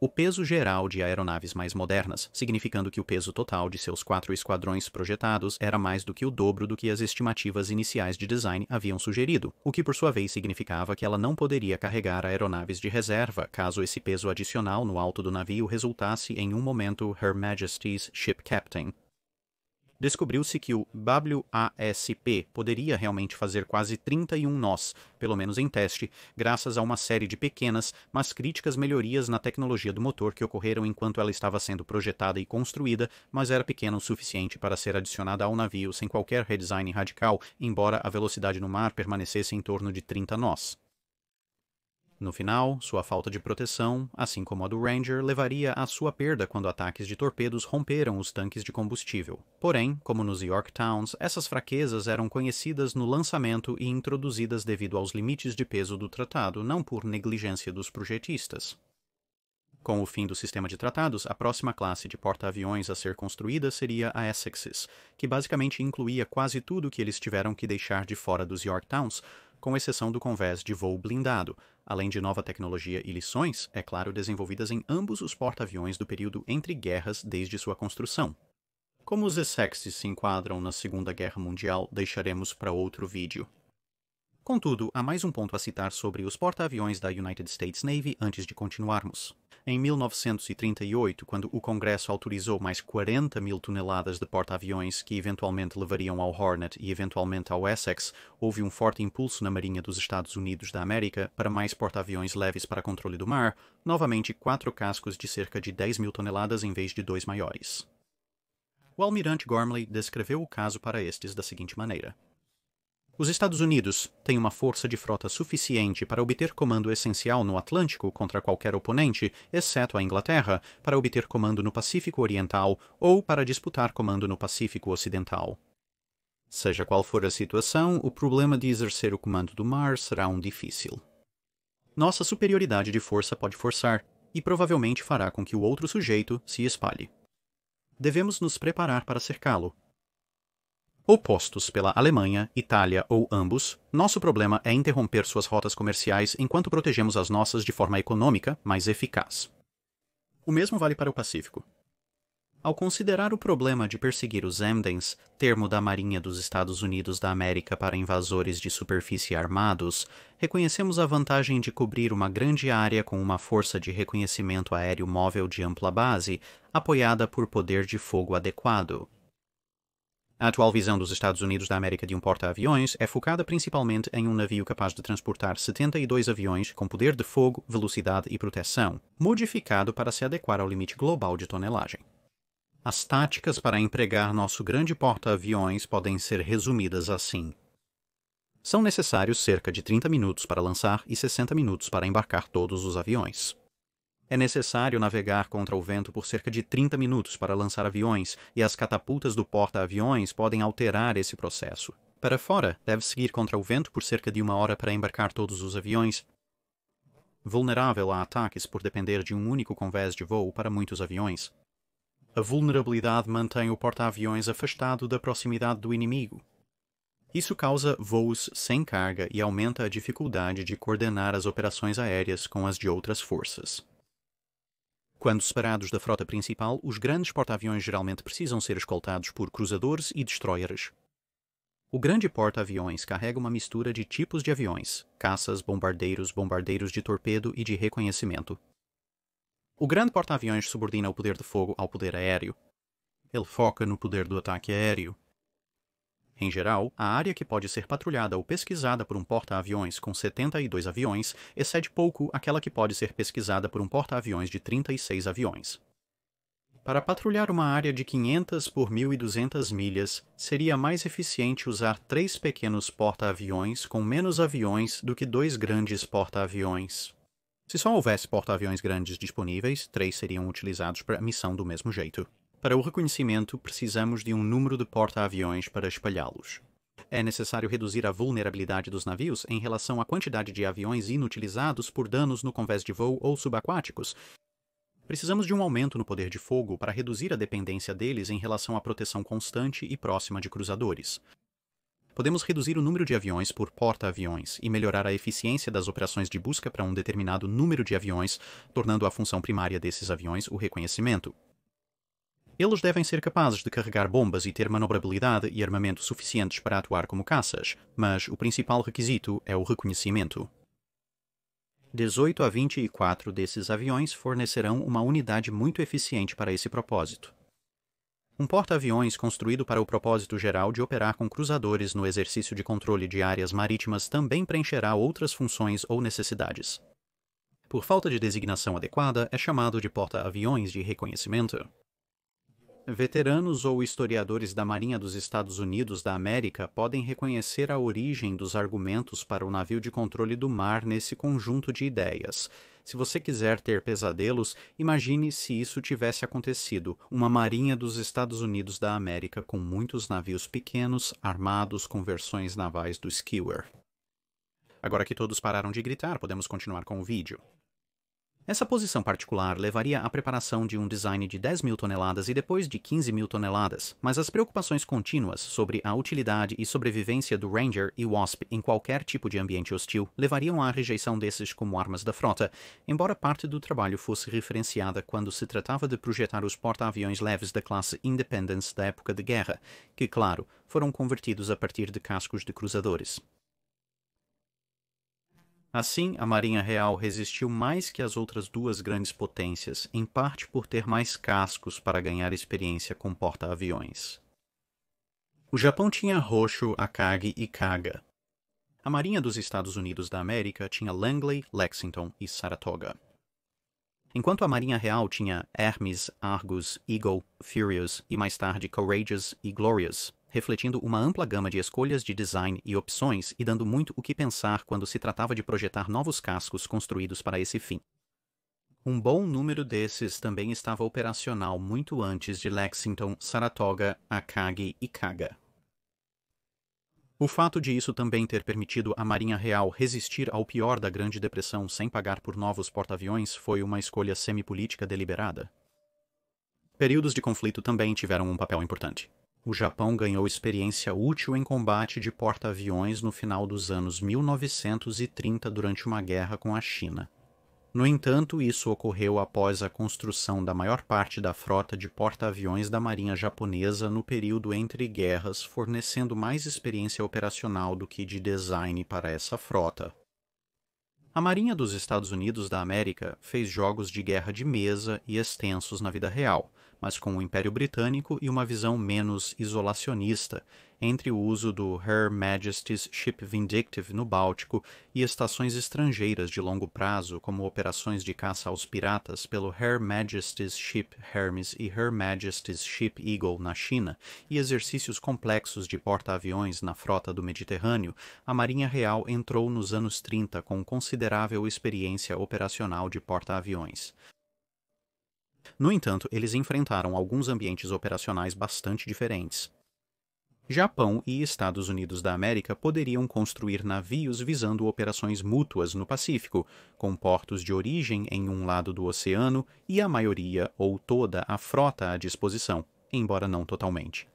A: O peso geral de aeronaves mais modernas, significando que o peso total de seus 4 esquadrões projetados era mais do que o dobro do que as estimativas iniciais de design haviam sugerido, o que por sua vez significava que ela não poderia carregar aeronaves de reserva caso esse peso adicional no alto do navio resultasse em um momento Her Majesty's Ship Captain. Descobriu-se que o WASP poderia realmente fazer quase 31 nós, pelo menos em teste, graças a uma série de pequenas, mas críticas melhorias na tecnologia do motor que ocorreram enquanto ela estava sendo projetada e construída, mas era pequena o suficiente para ser adicionada ao navio sem qualquer redesign radical, embora a velocidade no mar permanecesse em torno de 30 nós. No final, sua falta de proteção, assim como a do Ranger, levaria à sua perda quando ataques de torpedos romperam os tanques de combustível. Porém, como nos Yorktowns, essas fraquezas eram conhecidas no lançamento e introduzidas devido aos limites de peso do tratado, não por negligência dos projetistas. Com o fim do sistema de tratados, a próxima classe de porta-aviões a ser construída seria a Essexes, que basicamente incluía quase tudo que eles tiveram que deixar de fora dos Yorktowns, com exceção do convés de voo blindado, além de nova tecnologia e lições, é claro, desenvolvidas em ambos os porta-aviões do período entre guerras desde sua construção. Como os Essexes se enquadram na Segunda Guerra Mundial, deixaremos para outro vídeo. Contudo, há mais um ponto a citar sobre os porta-aviões da United States Navy antes de continuarmos. Em 1938, quando o Congresso autorizou mais 40 mil toneladas de porta-aviões que eventualmente levariam ao Hornet e eventualmente ao Essex, houve um forte impulso na Marinha dos Estados Unidos da América para mais porta-aviões leves para controle do mar, novamente 4 cascos de cerca de 10 mil toneladas em vez de 2 maiores. O almirante Gormley descreveu o caso para estes da seguinte maneira. Os Estados Unidos têm uma força de frota suficiente para obter comando essencial no Atlântico contra qualquer oponente, exceto a Inglaterra, para obter comando no Pacífico Oriental ou para disputar comando no Pacífico Ocidental. Seja qual for a situação, o problema de exercer o comando do mar será um difícil. Nossa superioridade de força pode forçar, e provavelmente fará com que o outro sujeito se espalhe. Devemos nos preparar para cercá-lo. Opostos pela Alemanha, Itália ou ambos, nosso problema é interromper suas rotas comerciais enquanto protegemos as nossas de forma econômica, mas eficaz. O mesmo vale para o Pacífico. Ao considerar o problema de perseguir os Emdens, termo da Marinha dos Estados Unidos da América para invasores de superfície armados, reconhecemos a vantagem de cobrir uma grande área com uma força de reconhecimento aéreo móvel de ampla base, apoiada por poder de fogo adequado. A atual visão dos Estados Unidos da América de um porta-aviões é focada principalmente em um navio capaz de transportar 72 aviões com poder de fogo, velocidade e proteção, modificado para se adequar ao limite global de tonelagem. As táticas para empregar nosso grande porta-aviões podem ser resumidas assim. São necessários cerca de 30 minutos para lançar e 60 minutos para embarcar todos os aviões. É necessário navegar contra o vento por cerca de 30 minutos para lançar aviões, e as catapultas do porta-aviões podem alterar esse processo. Para fora, deve seguir contra o vento por cerca de 1 hora para embarcar todos os aviões. Vulnerável a ataques por depender de um único convés de voo para muitos aviões. A vulnerabilidade mantém o porta-aviões afastado da proximidade do inimigo. Isso causa voos sem carga e aumenta a dificuldade de coordenar as operações aéreas com as de outras forças. Quando separados da frota principal, os grandes porta-aviões geralmente precisam ser escoltados por cruzadores e destroyers. O grande porta-aviões carrega uma mistura de tipos de aviões: caças, bombardeiros, bombardeiros de torpedo e de reconhecimento. O grande porta-aviões subordina o poder de fogo ao poder aéreo. Ele foca no poder do ataque aéreo. Em geral, a área que pode ser patrulhada ou pesquisada por um porta-aviões com 72 aviões excede pouco aquela que pode ser pesquisada por um porta-aviões de 36 aviões. Para patrulhar uma área de 500 por 1.200 milhas, seria mais eficiente usar 3 pequenos porta-aviões com menos aviões do que 2 grandes porta-aviões. Se só houvesse porta-aviões grandes disponíveis, 3 seriam utilizados para a missão do mesmo jeito. Para o reconhecimento, precisamos de um número de porta-aviões para espalhá-los. É necessário reduzir a vulnerabilidade dos navios em relação à quantidade de aviões inutilizados por danos no convés de voo ou subaquáticos. Precisamos de um aumento no poder de fogo para reduzir a dependência deles em relação à proteção constante e próxima de cruzadores. Podemos reduzir o número de aviões por porta-aviões e melhorar a eficiência das operações de busca para um determinado número de aviões, tornando a função primária desses aviões o reconhecimento. Eles devem ser capazes de carregar bombas e ter manobrabilidade e armamento suficientes para atuar como caças, mas o principal requisito é o reconhecimento. 18 a 24 desses aviões fornecerão uma unidade muito eficiente para esse propósito. Um porta-aviões construído para o propósito geral de operar com cruzadores no exercício de controle de áreas marítimas também preencherá outras funções ou necessidades. Por falta de designação adequada, é chamado de porta-aviões de reconhecimento. Veteranos ou historiadores da Marinha dos Estados Unidos da América podem reconhecer a origem dos argumentos para o navio de controle do mar nesse conjunto de ideias. Se você quiser ter pesadelos, imagine se isso tivesse acontecido: uma Marinha dos Estados Unidos da América com muitos navios pequenos, armados com versões navais do Skua. Agora que todos pararam de gritar, podemos continuar com o vídeo. Essa posição particular levaria à preparação de um design de 10.000 toneladas e depois de 15.000 toneladas, mas as preocupações contínuas sobre a utilidade e sobrevivência do Ranger e Wasp em qualquer tipo de ambiente hostil levariam à rejeição desses como armas da frota, embora parte do trabalho fosse referenciada quando se tratava de projetar os porta-aviões leves da classe Independence da época de guerra, que, claro, foram convertidos a partir de cascos de cruzadores. Assim, a Marinha Real resistiu mais que as outras duas grandes potências, em parte por ter mais cascos para ganhar experiência com porta-aviões. O Japão tinha Honshu, Akagi e Kaga. A Marinha dos Estados Unidos da América tinha Langley, Lexington e Saratoga. Enquanto a Marinha Real tinha Hermes, Argus, Eagle, Furious e mais tarde Courageous e Glorious, refletindo uma ampla gama de escolhas de design e opções e dando muito o que pensar quando se tratava de projetar novos cascos construídos para esse fim. Um bom número desses também estava operacional muito antes de Lexington, Saratoga, Akagi e Kaga. O fato de isso também ter permitido à Marinha Real resistir ao pior da Grande Depressão sem pagar por novos porta-aviões foi uma escolha semipolítica deliberada. Períodos de conflito também tiveram um papel importante. O Japão ganhou experiência útil em combate de porta-aviões no final dos anos 1930 durante uma guerra com a China. No entanto, isso ocorreu após a construção da maior parte da frota de porta-aviões da Marinha Japonesa no período entre guerras, fornecendo mais experiência operacional do que de design para essa frota. A Marinha dos Estados Unidos da América fez jogos de guerra de mesa e extensos na vida real, mas com o Império Britânico e uma visão menos isolacionista, entre o uso do Her Majesty's Ship Vindictive no Báltico e estações estrangeiras de longo prazo, como operações de caça aos piratas pelo Her Majesty's Ship Hermes e Her Majesty's Ship Eagle na China, e exercícios complexos de porta-aviões na frota do Mediterrâneo, a Marinha Real entrou nos anos 30 com considerável experiência operacional de porta-aviões. No entanto, eles enfrentaram alguns ambientes operacionais bastante diferentes. Japão e Estados Unidos da América poderiam construir navios visando operações mútuas no Pacífico, com portos de origem em um lado do oceano e a maioria ou toda a frota à disposição, embora não totalmente.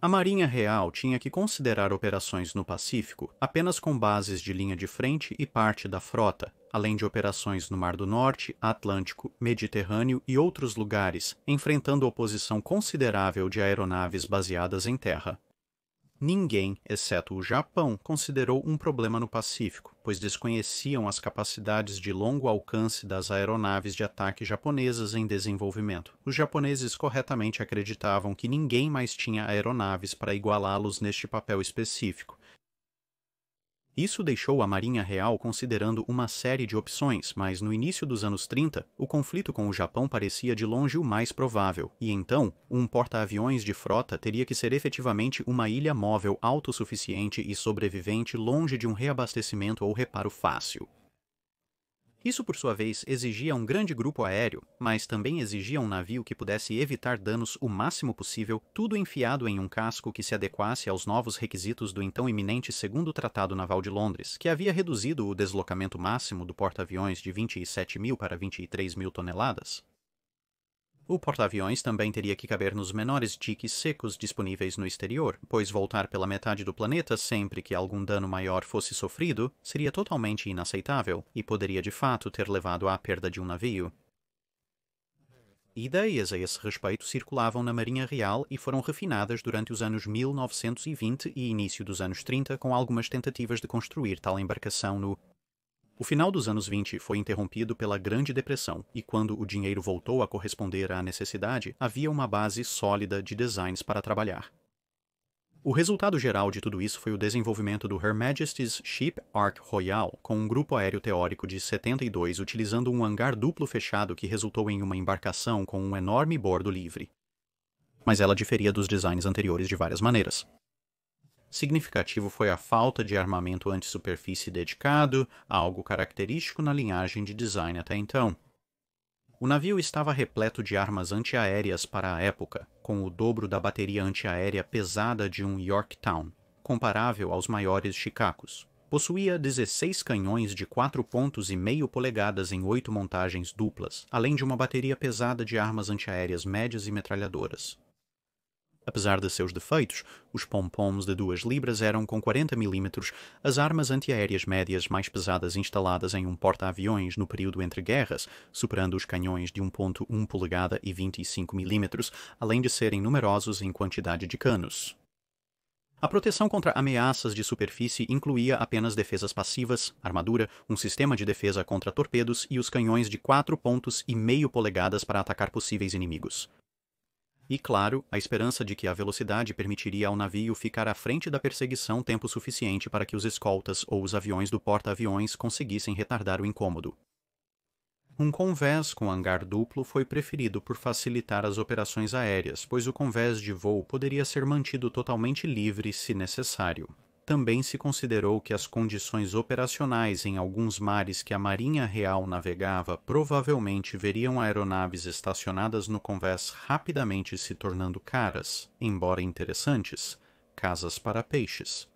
A: A Marinha Real tinha que considerar operações no Pacífico apenas com bases de linha de frente e parte da frota, além de operações no Mar do Norte, Atlântico, Mediterrâneo e outros lugares, enfrentando oposição considerável de aeronaves baseadas em terra. Ninguém, exceto o Japão, considerou um problema no Pacífico, pois desconheciam as capacidades de longo alcance das aeronaves de ataque japonesas em desenvolvimento. Os japoneses corretamente acreditavam que ninguém mais tinha aeronaves para igualá-los neste papel específico. Isso deixou a Marinha Real considerando uma série de opções, mas no início dos anos 30, o conflito com o Japão parecia de longe o mais provável, e então, um porta-aviões de frota teria que ser efetivamente uma ilha móvel autossuficiente e sobrevivente longe de um reabastecimento ou reparo fácil. Isso, por sua vez, exigia um grande grupo aéreo, mas também exigia um navio que pudesse evitar danos o máximo possível, tudo enfiado em um casco que se adequasse aos novos requisitos do então iminente Segundo Tratado Naval de Londres, que havia reduzido o deslocamento máximo do porta-aviões de 27.000 para 23.000 toneladas. O porta-aviões também teria que caber nos menores diques secos disponíveis no exterior, pois voltar pela metade do planeta sempre que algum dano maior fosse sofrido seria totalmente inaceitável e poderia de fato ter levado à perda de um navio. Ideias a esse respeito circulavam na Marinha Real e foram refinadas durante os anos 1920 e início dos anos 30 com algumas tentativas de construir tal embarcação no O final dos anos 20 foi interrompido pela Grande Depressão, e quando o dinheiro voltou a corresponder à necessidade, havia uma base sólida de designs para trabalhar. O resultado geral de tudo isso foi o desenvolvimento do Her Majesty's Ship Ark Royal, com um grupo aéreo teórico de 72 utilizando um hangar duplo fechado que resultou em uma embarcação com um enorme bordo livre. Mas ela diferia dos designs anteriores de várias maneiras. Significativo foi a falta de armamento anti-superfície dedicado, algo característico na linhagem de design até então. O navio estava repleto de armas antiaéreas para a época, com o dobro da bateria antiaérea pesada de um Yorktown, comparável aos maiores Chicacos. Possuía 16 canhões de 4,5 polegadas em 8 montagens duplas, além de uma bateria pesada de armas antiaéreas médias e metralhadoras. Apesar de seus defeitos, os pom-poms de 2 libras eram com 40 mm as armas antiaéreas médias mais pesadas instaladas em um porta-aviões no período entre guerras, superando os canhões de 1,1 polegada e 25 mm, além de serem numerosos em quantidade de canos. A proteção contra ameaças de superfície incluía apenas defesas passivas, armadura, um sistema de defesa contra torpedos e os canhões de 4,5 polegadas para atacar possíveis inimigos. E, claro, a esperança de que a velocidade permitiria ao navio ficar à frente da perseguição tempo suficiente para que os escoltas ou os aviões do porta-aviões conseguissem retardar o incômodo. Um convés com hangar duplo foi preferido por facilitar as operações aéreas, pois o convés de voo poderia ser mantido totalmente livre se necessário. Também se considerou que as condições operacionais em alguns mares que a Marinha Real navegava provavelmente veriam aeronaves estacionadas no convés rapidamente se tornando caras, embora interessantes, casas para peixes.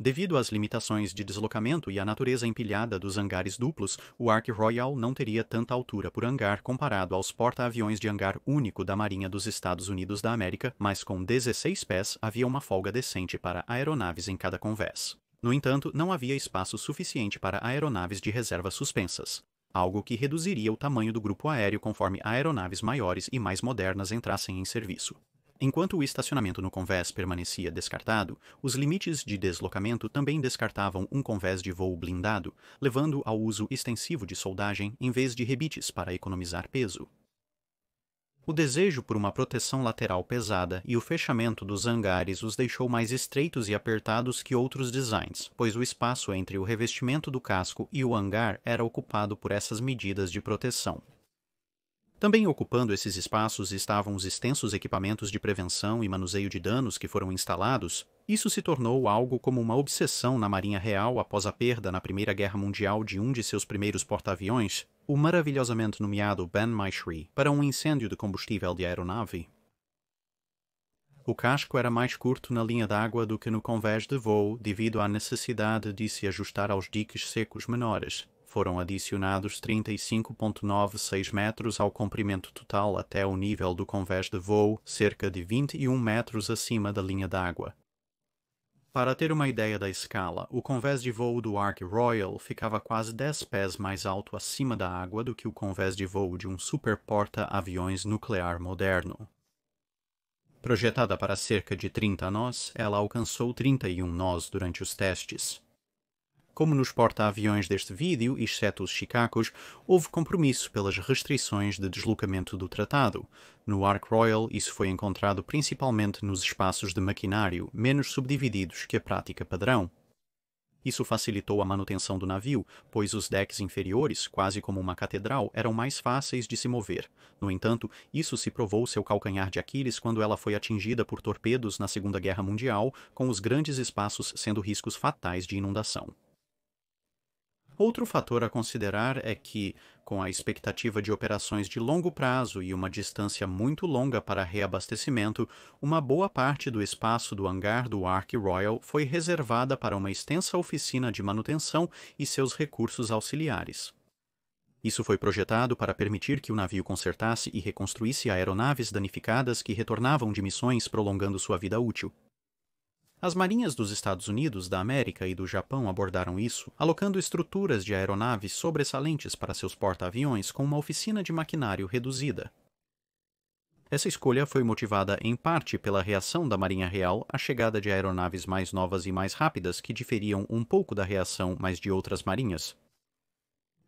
A: Devido às limitações de deslocamento e à natureza empilhada dos hangares duplos, o Ark Royal não teria tanta altura por hangar comparado aos porta-aviões de hangar único da Marinha dos Estados Unidos da América, mas com 16 pés havia uma folga decente para aeronaves em cada convés. No entanto, não havia espaço suficiente para aeronaves de reserva suspensas, algo que reduziria o tamanho do grupo aéreo conforme aeronaves maiores e mais modernas entrassem em serviço. Enquanto o estacionamento no convés permanecia descartado, os limites de deslocamento também descartavam um convés de voo blindado, levando ao uso extensivo de soldagem em vez de rebites para economizar peso. O desejo por uma proteção lateral pesada e o fechamento dos hangares os deixou mais estreitos e apertados que outros designs, pois o espaço entre o revestimento do casco e o hangar era ocupado por essas medidas de proteção. Também ocupando esses espaços estavam os extensos equipamentos de prevenção e manuseio de danos que foram instalados. Isso se tornou algo como uma obsessão na Marinha Real após a perda na Primeira Guerra Mundial de um de seus primeiros porta-aviões, o maravilhosamente nomeado Ben Maishri, para um incêndio de combustível de aeronave. O casco era mais curto na linha d'água do que no convés de voo devido à necessidade de se ajustar aos diques secos menores. Foram adicionados 35,96 metros ao comprimento total até o nível do convés de voo, cerca de 21 metros acima da linha d'água. Para ter uma ideia da escala, o convés de voo do Ark Royal ficava quase 10 pés mais alto acima da água do que o convés de voo de um super porta-aviões nuclear moderno. Projetada para cerca de 30 nós, ela alcançou 31 nós durante os testes. Como nos porta-aviões deste vídeo, exceto os Chicacos, houve compromisso pelas restrições de deslocamento do tratado. No Ark Royal, isso foi encontrado principalmente nos espaços de maquinário, menos subdivididos que a prática padrão. Isso facilitou a manutenção do navio, pois os decks inferiores, quase como uma catedral, eram mais fáceis de se mover. No entanto, isso se provou seu calcanhar de Aquiles quando ela foi atingida por torpedos na Segunda Guerra Mundial, com os grandes espaços sendo riscos fatais de inundação. Outro fator a considerar é que, com a expectativa de operações de longo prazo e uma distância muito longa para reabastecimento, uma boa parte do espaço do hangar do Ark Royal foi reservada para uma extensa oficina de manutenção e seus recursos auxiliares. Isso foi projetado para permitir que o navio consertasse e reconstruísse aeronaves danificadas que retornavam de missões prolongando sua vida útil. As marinhas dos Estados Unidos, da América e do Japão abordaram isso, alocando estruturas de aeronaves sobressalentes para seus porta-aviões com uma oficina de maquinário reduzida. Essa escolha foi motivada em parte pela reação da Marinha Real à chegada de aeronaves mais novas e mais rápidas que diferiam um pouco da reação mais de outras marinhas.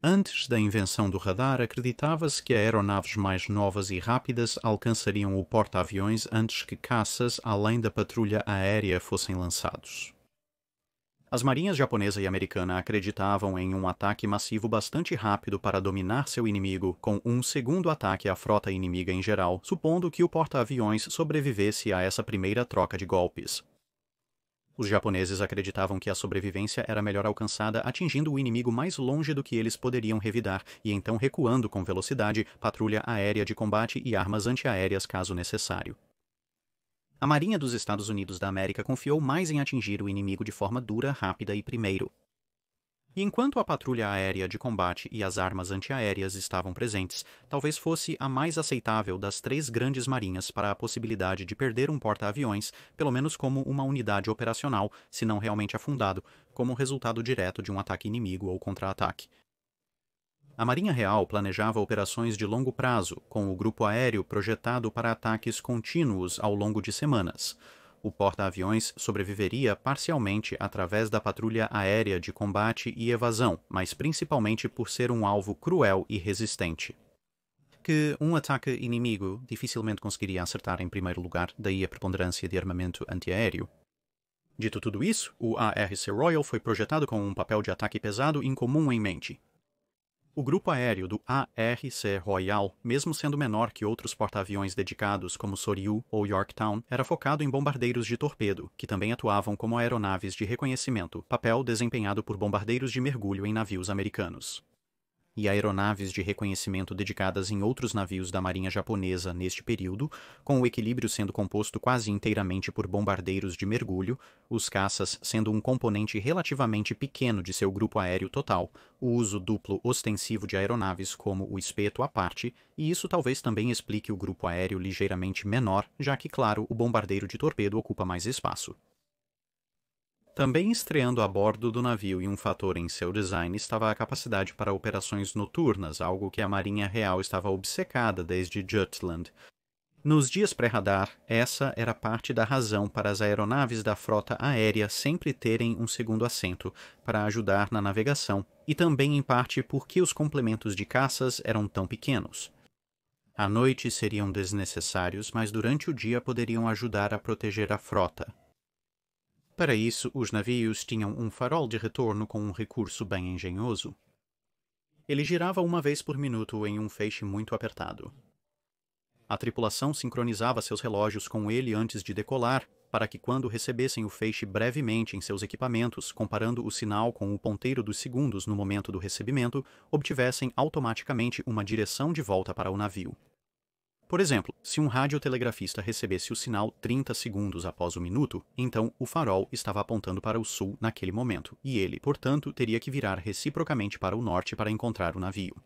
A: Antes da invenção do radar, acreditava-se que aeronaves mais novas e rápidas alcançariam o porta-aviões antes que caças além da patrulha aérea fossem lançados. As marinhas japonesa e americana acreditavam em um ataque massivo bastante rápido para dominar seu inimigo, com um segundo ataque à frota inimiga em geral, supondo que o porta-aviões sobrevivesse a essa primeira troca de golpes. Os japoneses acreditavam que a sobrevivência era melhor alcançada atingindo o inimigo mais longe do que eles poderiam revidar e então recuando com velocidade, patrulha aérea de combate e armas antiaéreas caso necessário. A Marinha dos Estados Unidos da América confiou mais em atingir o inimigo de forma dura, rápida e primeiro. E enquanto a patrulha aérea de combate e as armas antiaéreas estavam presentes, talvez fosse a mais aceitável das três grandes marinhas para a possibilidade de perder um porta-aviões, pelo menos como uma unidade operacional, se não realmente afundado, como resultado direto de um ataque inimigo ou contra-ataque. A Marinha Real planejava operações de longo prazo, com o grupo aéreo projetado para ataques contínuos ao longo de semanas. O porta-aviões sobreviveria parcialmente através da patrulha aérea de combate e evasão, mas principalmente por ser um alvo cruel e resistente. Que um ataque inimigo dificilmente conseguiria acertar em primeiro lugar, daí a preponderância de armamento antiaéreo. Dito tudo isso, o ARC Royal foi projetado com um papel de ataque pesado incomum em mente. O grupo aéreo do ARC Royal, mesmo sendo menor que outros porta-aviões dedicados como Soryu ou Yorktown, era focado em bombardeiros de torpedo, que também atuavam como aeronaves de reconhecimento, papel desempenhado por bombardeiros de mergulho em navios americanos. E aeronaves de reconhecimento dedicadas em outros navios da marinha japonesa neste período, com o equilíbrio sendo composto quase inteiramente por bombardeiros de mergulho, os caças sendo um componente relativamente pequeno de seu grupo aéreo total, o uso duplo ostensivo de aeronaves como o espeto à parte, e isso talvez também explique o grupo aéreo ligeiramente menor, já que, claro, o bombardeiro de torpedo ocupa mais espaço. Também estreando a bordo do navio e um fator em seu design estava a capacidade para operações noturnas, algo que a Marinha Real estava obcecada desde Jutland. Nos dias pré-radar, essa era parte da razão para as aeronaves da frota aérea sempre terem um segundo assento para ajudar na navegação, e também em parte porque os complementos de caças eram tão pequenos. À noite seriam desnecessários, mas durante o dia poderiam ajudar a proteger a frota. Para isso, os navios tinham um farol de retorno com um recurso bem engenhoso. Ele girava uma vez por minuto em um feixe muito apertado. A tripulação sincronizava seus relógios com ele antes de decolar, para que quando recebessem o feixe brevemente em seus equipamentos, comparando o sinal com o ponteiro dos segundos no momento do recebimento, obtivessem automaticamente uma direção de volta para o navio. Por exemplo, se um radiotelegrafista recebesse o sinal 30 segundos após o minuto, então o farol estava apontando para o sul naquele momento, e ele, portanto, teria que virar reciprocamente para o norte para encontrar o navio.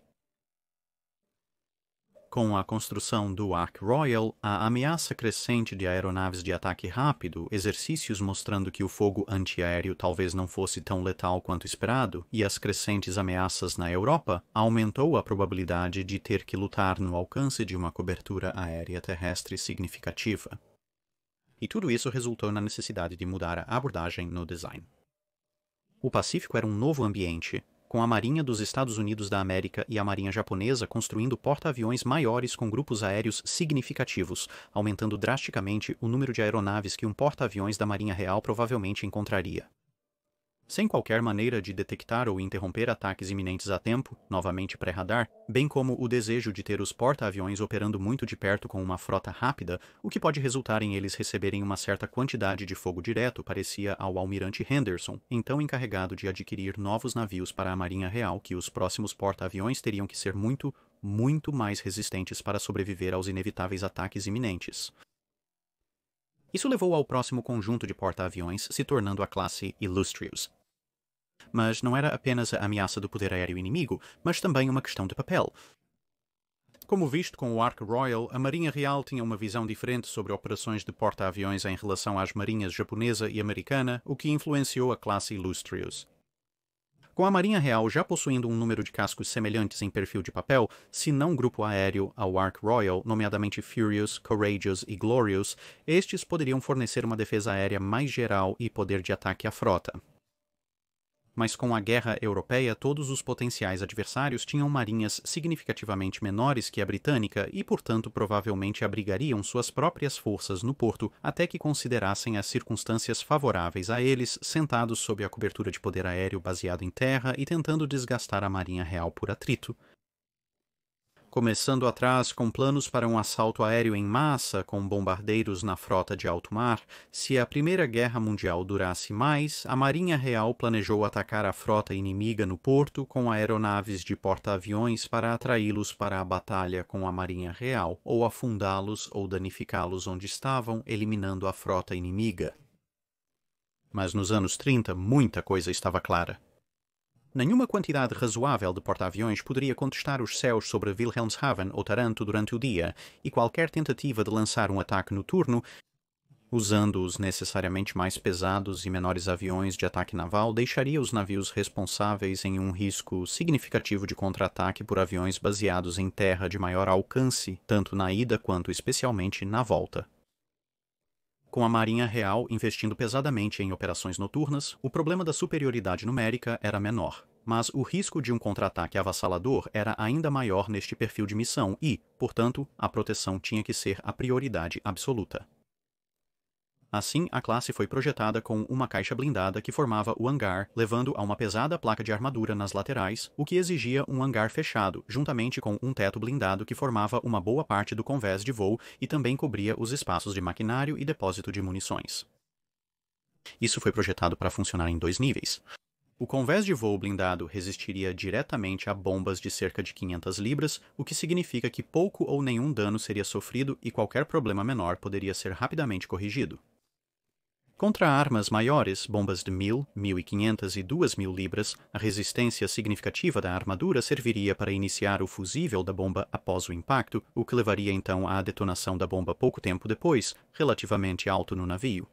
A: Com a construção do Ark Royal, a ameaça crescente de aeronaves de ataque rápido, exercícios mostrando que o fogo antiaéreo talvez não fosse tão letal quanto esperado, e as crescentes ameaças na Europa, aumentou a probabilidade de ter que lutar no alcance de uma cobertura aérea terrestre significativa. E tudo isso resultou na necessidade de mudar a abordagem no design. O Pacífico era um novo ambiente, com a Marinha dos Estados Unidos da América e a Marinha japonesa construindo porta-aviões maiores com grupos aéreos significativos, aumentando drasticamente o número de aeronaves que um porta-aviões da Marinha Real provavelmente encontraria. Sem qualquer maneira de detectar ou interromper ataques iminentes a tempo, novamente pré-radar, bem como o desejo de ter os porta-aviões operando muito de perto com uma frota rápida, o que pode resultar em eles receberem uma certa quantidade de fogo direto, parecia ao almirante Henderson, então encarregado de adquirir novos navios para a Marinha Real, que os próximos porta-aviões teriam que ser muito mais resistentes para sobreviver aos inevitáveis ataques iminentes. Isso levou ao próximo conjunto de porta-aviões, se tornando a classe Illustrious. Mas não era apenas a ameaça do poder aéreo inimigo, mas também uma questão de papel. Como visto com o Ark Royal, a Marinha Real tinha uma visão diferente sobre operações de porta-aviões em relação às marinhas japonesa e americana, o que influenciou a classe Illustrious. Com a Marinha Real já possuindo um número de cascos semelhantes em perfil de papel, se não grupo aéreo ao Ark Royal, nomeadamente Furious, Courageous e Glorious, estes poderiam fornecer uma defesa aérea mais geral e poder de ataque à frota. Mas com a guerra europeia, todos os potenciais adversários tinham marinhas significativamente menores que a britânica e, portanto, provavelmente abrigariam suas próprias forças no porto até que considerassem as circunstâncias favoráveis a eles, sentados sob a cobertura de poder aéreo baseado em terra e tentando desgastar a Marinha Real por atrito. Começando atrás com planos para um assalto aéreo em massa com bombardeiros na frota de alto mar, se a Primeira Guerra Mundial durasse mais, a Marinha Real planejou atacar a frota inimiga no porto com aeronaves de porta-aviões para atraí-los para a batalha com a Marinha Real, ou afundá-los ou danificá-los onde estavam, eliminando a frota inimiga. Mas nos anos 30, muita coisa estava clara. Nenhuma quantidade razoável de porta-aviões poderia contestar os céus sobre Wilhelmshaven ou Taranto durante o dia, e qualquer tentativa de lançar um ataque noturno, usando os necessariamente mais pesados e menores aviões de ataque naval, deixaria os navios responsáveis em um risco significativo de contra-ataque por aviões baseados em terra de maior alcance, tanto na ida quanto especialmente na volta. Com a Marinha Real investindo pesadamente em operações noturnas, o problema da superioridade numérica era menor, mas o risco de um contra-ataque avassalador era ainda maior neste perfil de missão e, portanto, a proteção tinha que ser a prioridade absoluta. Assim, a classe foi projetada com uma caixa blindada que formava o hangar, levando a uma pesada placa de armadura nas laterais, o que exigia um hangar fechado, juntamente com um teto blindado que formava uma boa parte do convés de voo e também cobria os espaços de maquinário e depósito de munições. Isso foi projetado para funcionar em 2 níveis. O convés de voo blindado resistiria diretamente a bombas de cerca de 500 libras, o que significa que pouco ou nenhum dano seria sofrido e qualquer problema menor poderia ser rapidamente corrigido. Contra armas maiores, bombas de 1.000, 1.500 e 2.000 libras, a resistência significativa da armadura serviria para iniciar o fusível da bomba após o impacto, o que levaria então à detonação da bomba pouco tempo depois, relativamente alto no navio.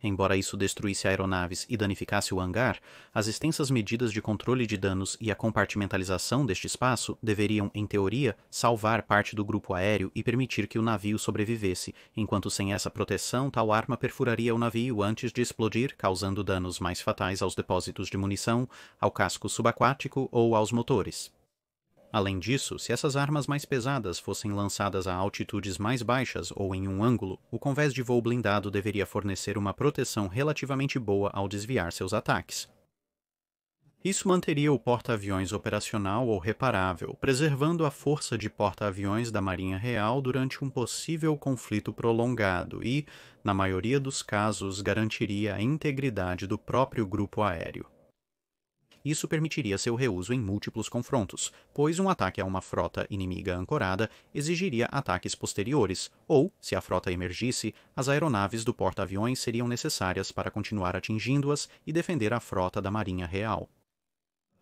A: Embora isso destruísse aeronaves e danificasse o hangar, as extensas medidas de controle de danos e a compartimentalização deste espaço deveriam, em teoria, salvar parte do grupo aéreo e permitir que o navio sobrevivesse, enquanto sem essa proteção tal arma perfuraria o navio antes de explodir, causando danos mais fatais aos depósitos de munição, ao casco subaquático ou aos motores. Além disso, se essas armas mais pesadas fossem lançadas a altitudes mais baixas ou em um ângulo, o convés de voo blindado deveria fornecer uma proteção relativamente boa ao desviar seus ataques. Isso manteria o porta-aviões operacional ou reparável, preservando a força de porta-aviões da Marinha Real durante um possível conflito prolongado e, na maioria dos casos, garantiria a integridade do próprio grupo aéreo. Isso permitiria seu reuso em múltiplos confrontos, pois um ataque a uma frota inimiga ancorada exigiria ataques posteriores, ou, se a frota emergisse, as aeronaves do porta-aviões seriam necessárias para continuar atingindo-as e defender a frota da Marinha Real.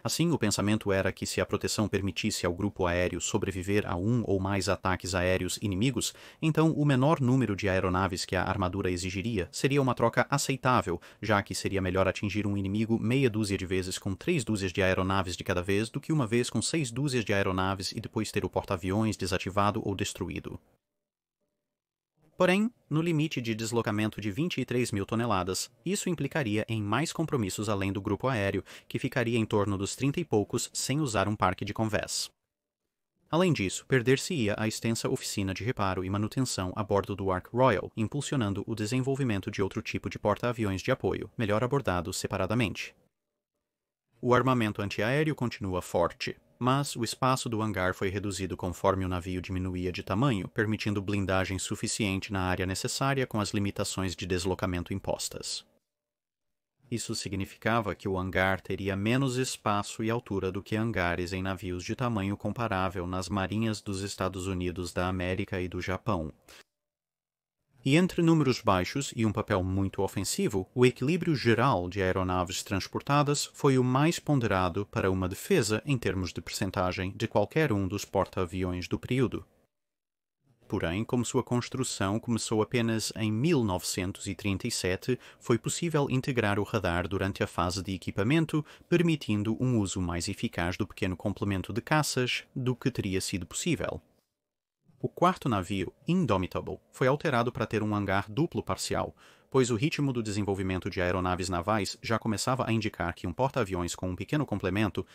A: Assim, o pensamento era que se a proteção permitisse ao grupo aéreo sobreviver a um ou mais ataques aéreos inimigos, então o menor número de aeronaves que a armadura exigiria seria uma troca aceitável, já que seria melhor atingir um inimigo meia dúzia de vezes com 3 dúzias de aeronaves de cada vez do que uma vez com 6 dúzias de aeronaves e depois ter o porta-aviões desativado ou destruído. Porém, no limite de deslocamento de 23 mil toneladas, isso implicaria em mais compromissos além do grupo aéreo, que ficaria em torno dos 30 e poucos sem usar um parque de convés. Além disso, perder-se-ia a extensa oficina de reparo e manutenção a bordo do Ark Royal, impulsionando o desenvolvimento de outro tipo de porta-aviões de apoio, melhor abordados separadamente. O armamento antiaéreo continua forte, mas o espaço do hangar foi reduzido conforme o navio diminuía de tamanho, permitindo blindagem suficiente na área necessária com as limitações de deslocamento impostas. Isso significava que o hangar teria menos espaço e altura do que hangares em navios de tamanho comparável nas marinhas dos Estados Unidos da América e do Japão. E entre números baixos e um papel muito ofensivo, o equilíbrio geral de aeronaves transportadas foi o mais ponderado para uma defesa em termos de percentagem de qualquer um dos porta-aviões do período. Porém, como sua construção começou apenas em 1937, foi possível integrar o radar durante a fase de equipamento, permitindo um uso mais eficaz do pequeno complemento de caças do que teria sido possível. O quarto navio, Indomitable, foi alterado para ter um hangar duplo parcial, pois o ritmo do desenvolvimento de aeronaves navais já começava a indicar que um porta-aviões com um pequeno complemento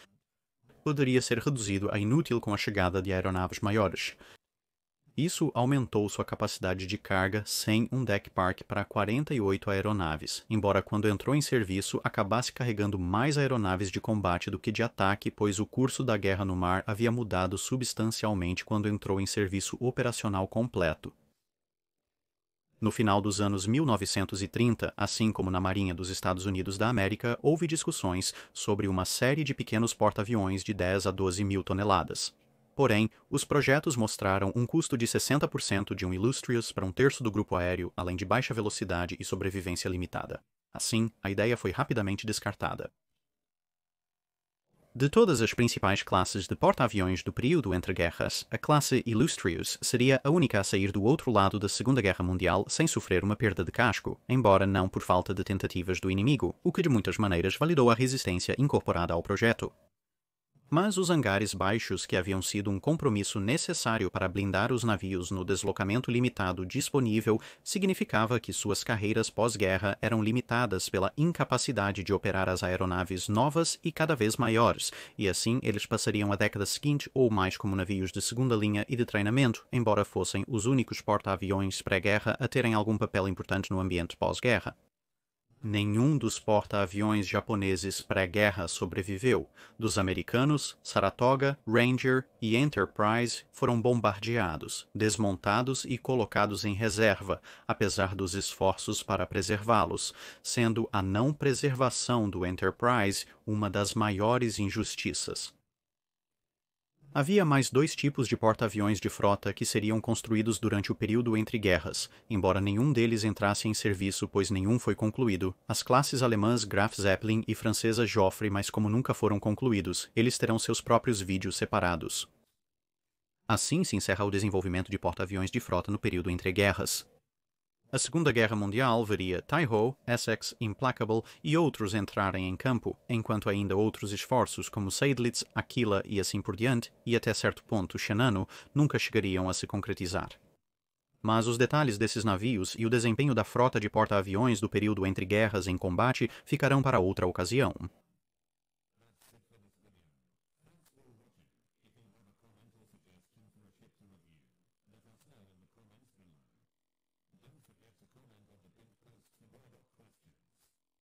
A: poderia ser reduzido a inútil com a chegada de aeronaves maiores. Isso aumentou sua capacidade de carga sem um deck park para 48 aeronaves, embora quando entrou em serviço acabasse carregando mais aeronaves de combate do que de ataque, pois o curso da guerra no mar havia mudado substancialmente quando entrou em serviço operacional completo. No final dos anos 1930, assim como na Marinha dos Estados Unidos da América, houve discussões sobre uma série de pequenos porta-aviões de 10 a 12 mil toneladas. Porém, os projetos mostraram um custo de 60% de um Illustrious para um terço do grupo aéreo, além de baixa velocidade e sobrevivência limitada. Assim, a ideia foi rapidamente descartada. De todas as principais classes de porta-aviões do período entre guerras, a classe Illustrious seria a única a sair do outro lado da Segunda Guerra Mundial sem sofrer uma perda de casco, embora não por falta de tentativas do inimigo, o que de muitas maneiras validou a resistência incorporada ao projeto. Mas os hangares baixos, que haviam sido um compromisso necessário para blindar os navios no deslocamento limitado disponível, significava que suas carreiras pós-guerra eram limitadas pela incapacidade de operar as aeronaves novas e cada vez maiores, e assim eles passariam a década seguinte ou mais como navios de segunda linha e de treinamento, embora fossem os únicos porta-aviões pré-guerra a terem algum papel importante no ambiente pós-guerra. Nenhum dos porta-aviões japoneses pré-guerra sobreviveu. Dos americanos, Saratoga, Ranger e Enterprise foram bombardeados, desmontados e colocados em reserva, apesar dos esforços para preservá-los, sendo a não preservação do Enterprise uma das maiores injustiças. Havia mais 2 tipos de porta-aviões de frota que seriam construídos durante o período entre guerras, embora nenhum deles entrasse em serviço pois nenhum foi concluído. As classes alemãs Graf Zeppelin e francesa Joffre, mas como nunca foram concluídos, eles terão seus próprios vídeos separados. Assim se encerra o desenvolvimento de porta-aviões de frota no período entre guerras. A Segunda Guerra Mundial veria Taiho, Essex, Implacable e outros entrarem em campo, enquanto ainda outros esforços como Seydlitz, Aquila e assim por diante, e até certo ponto Shinano, nunca chegariam a se concretizar. Mas os detalhes desses navios e o desempenho da frota de porta-aviões do período entre guerras em combate ficarão para outra ocasião.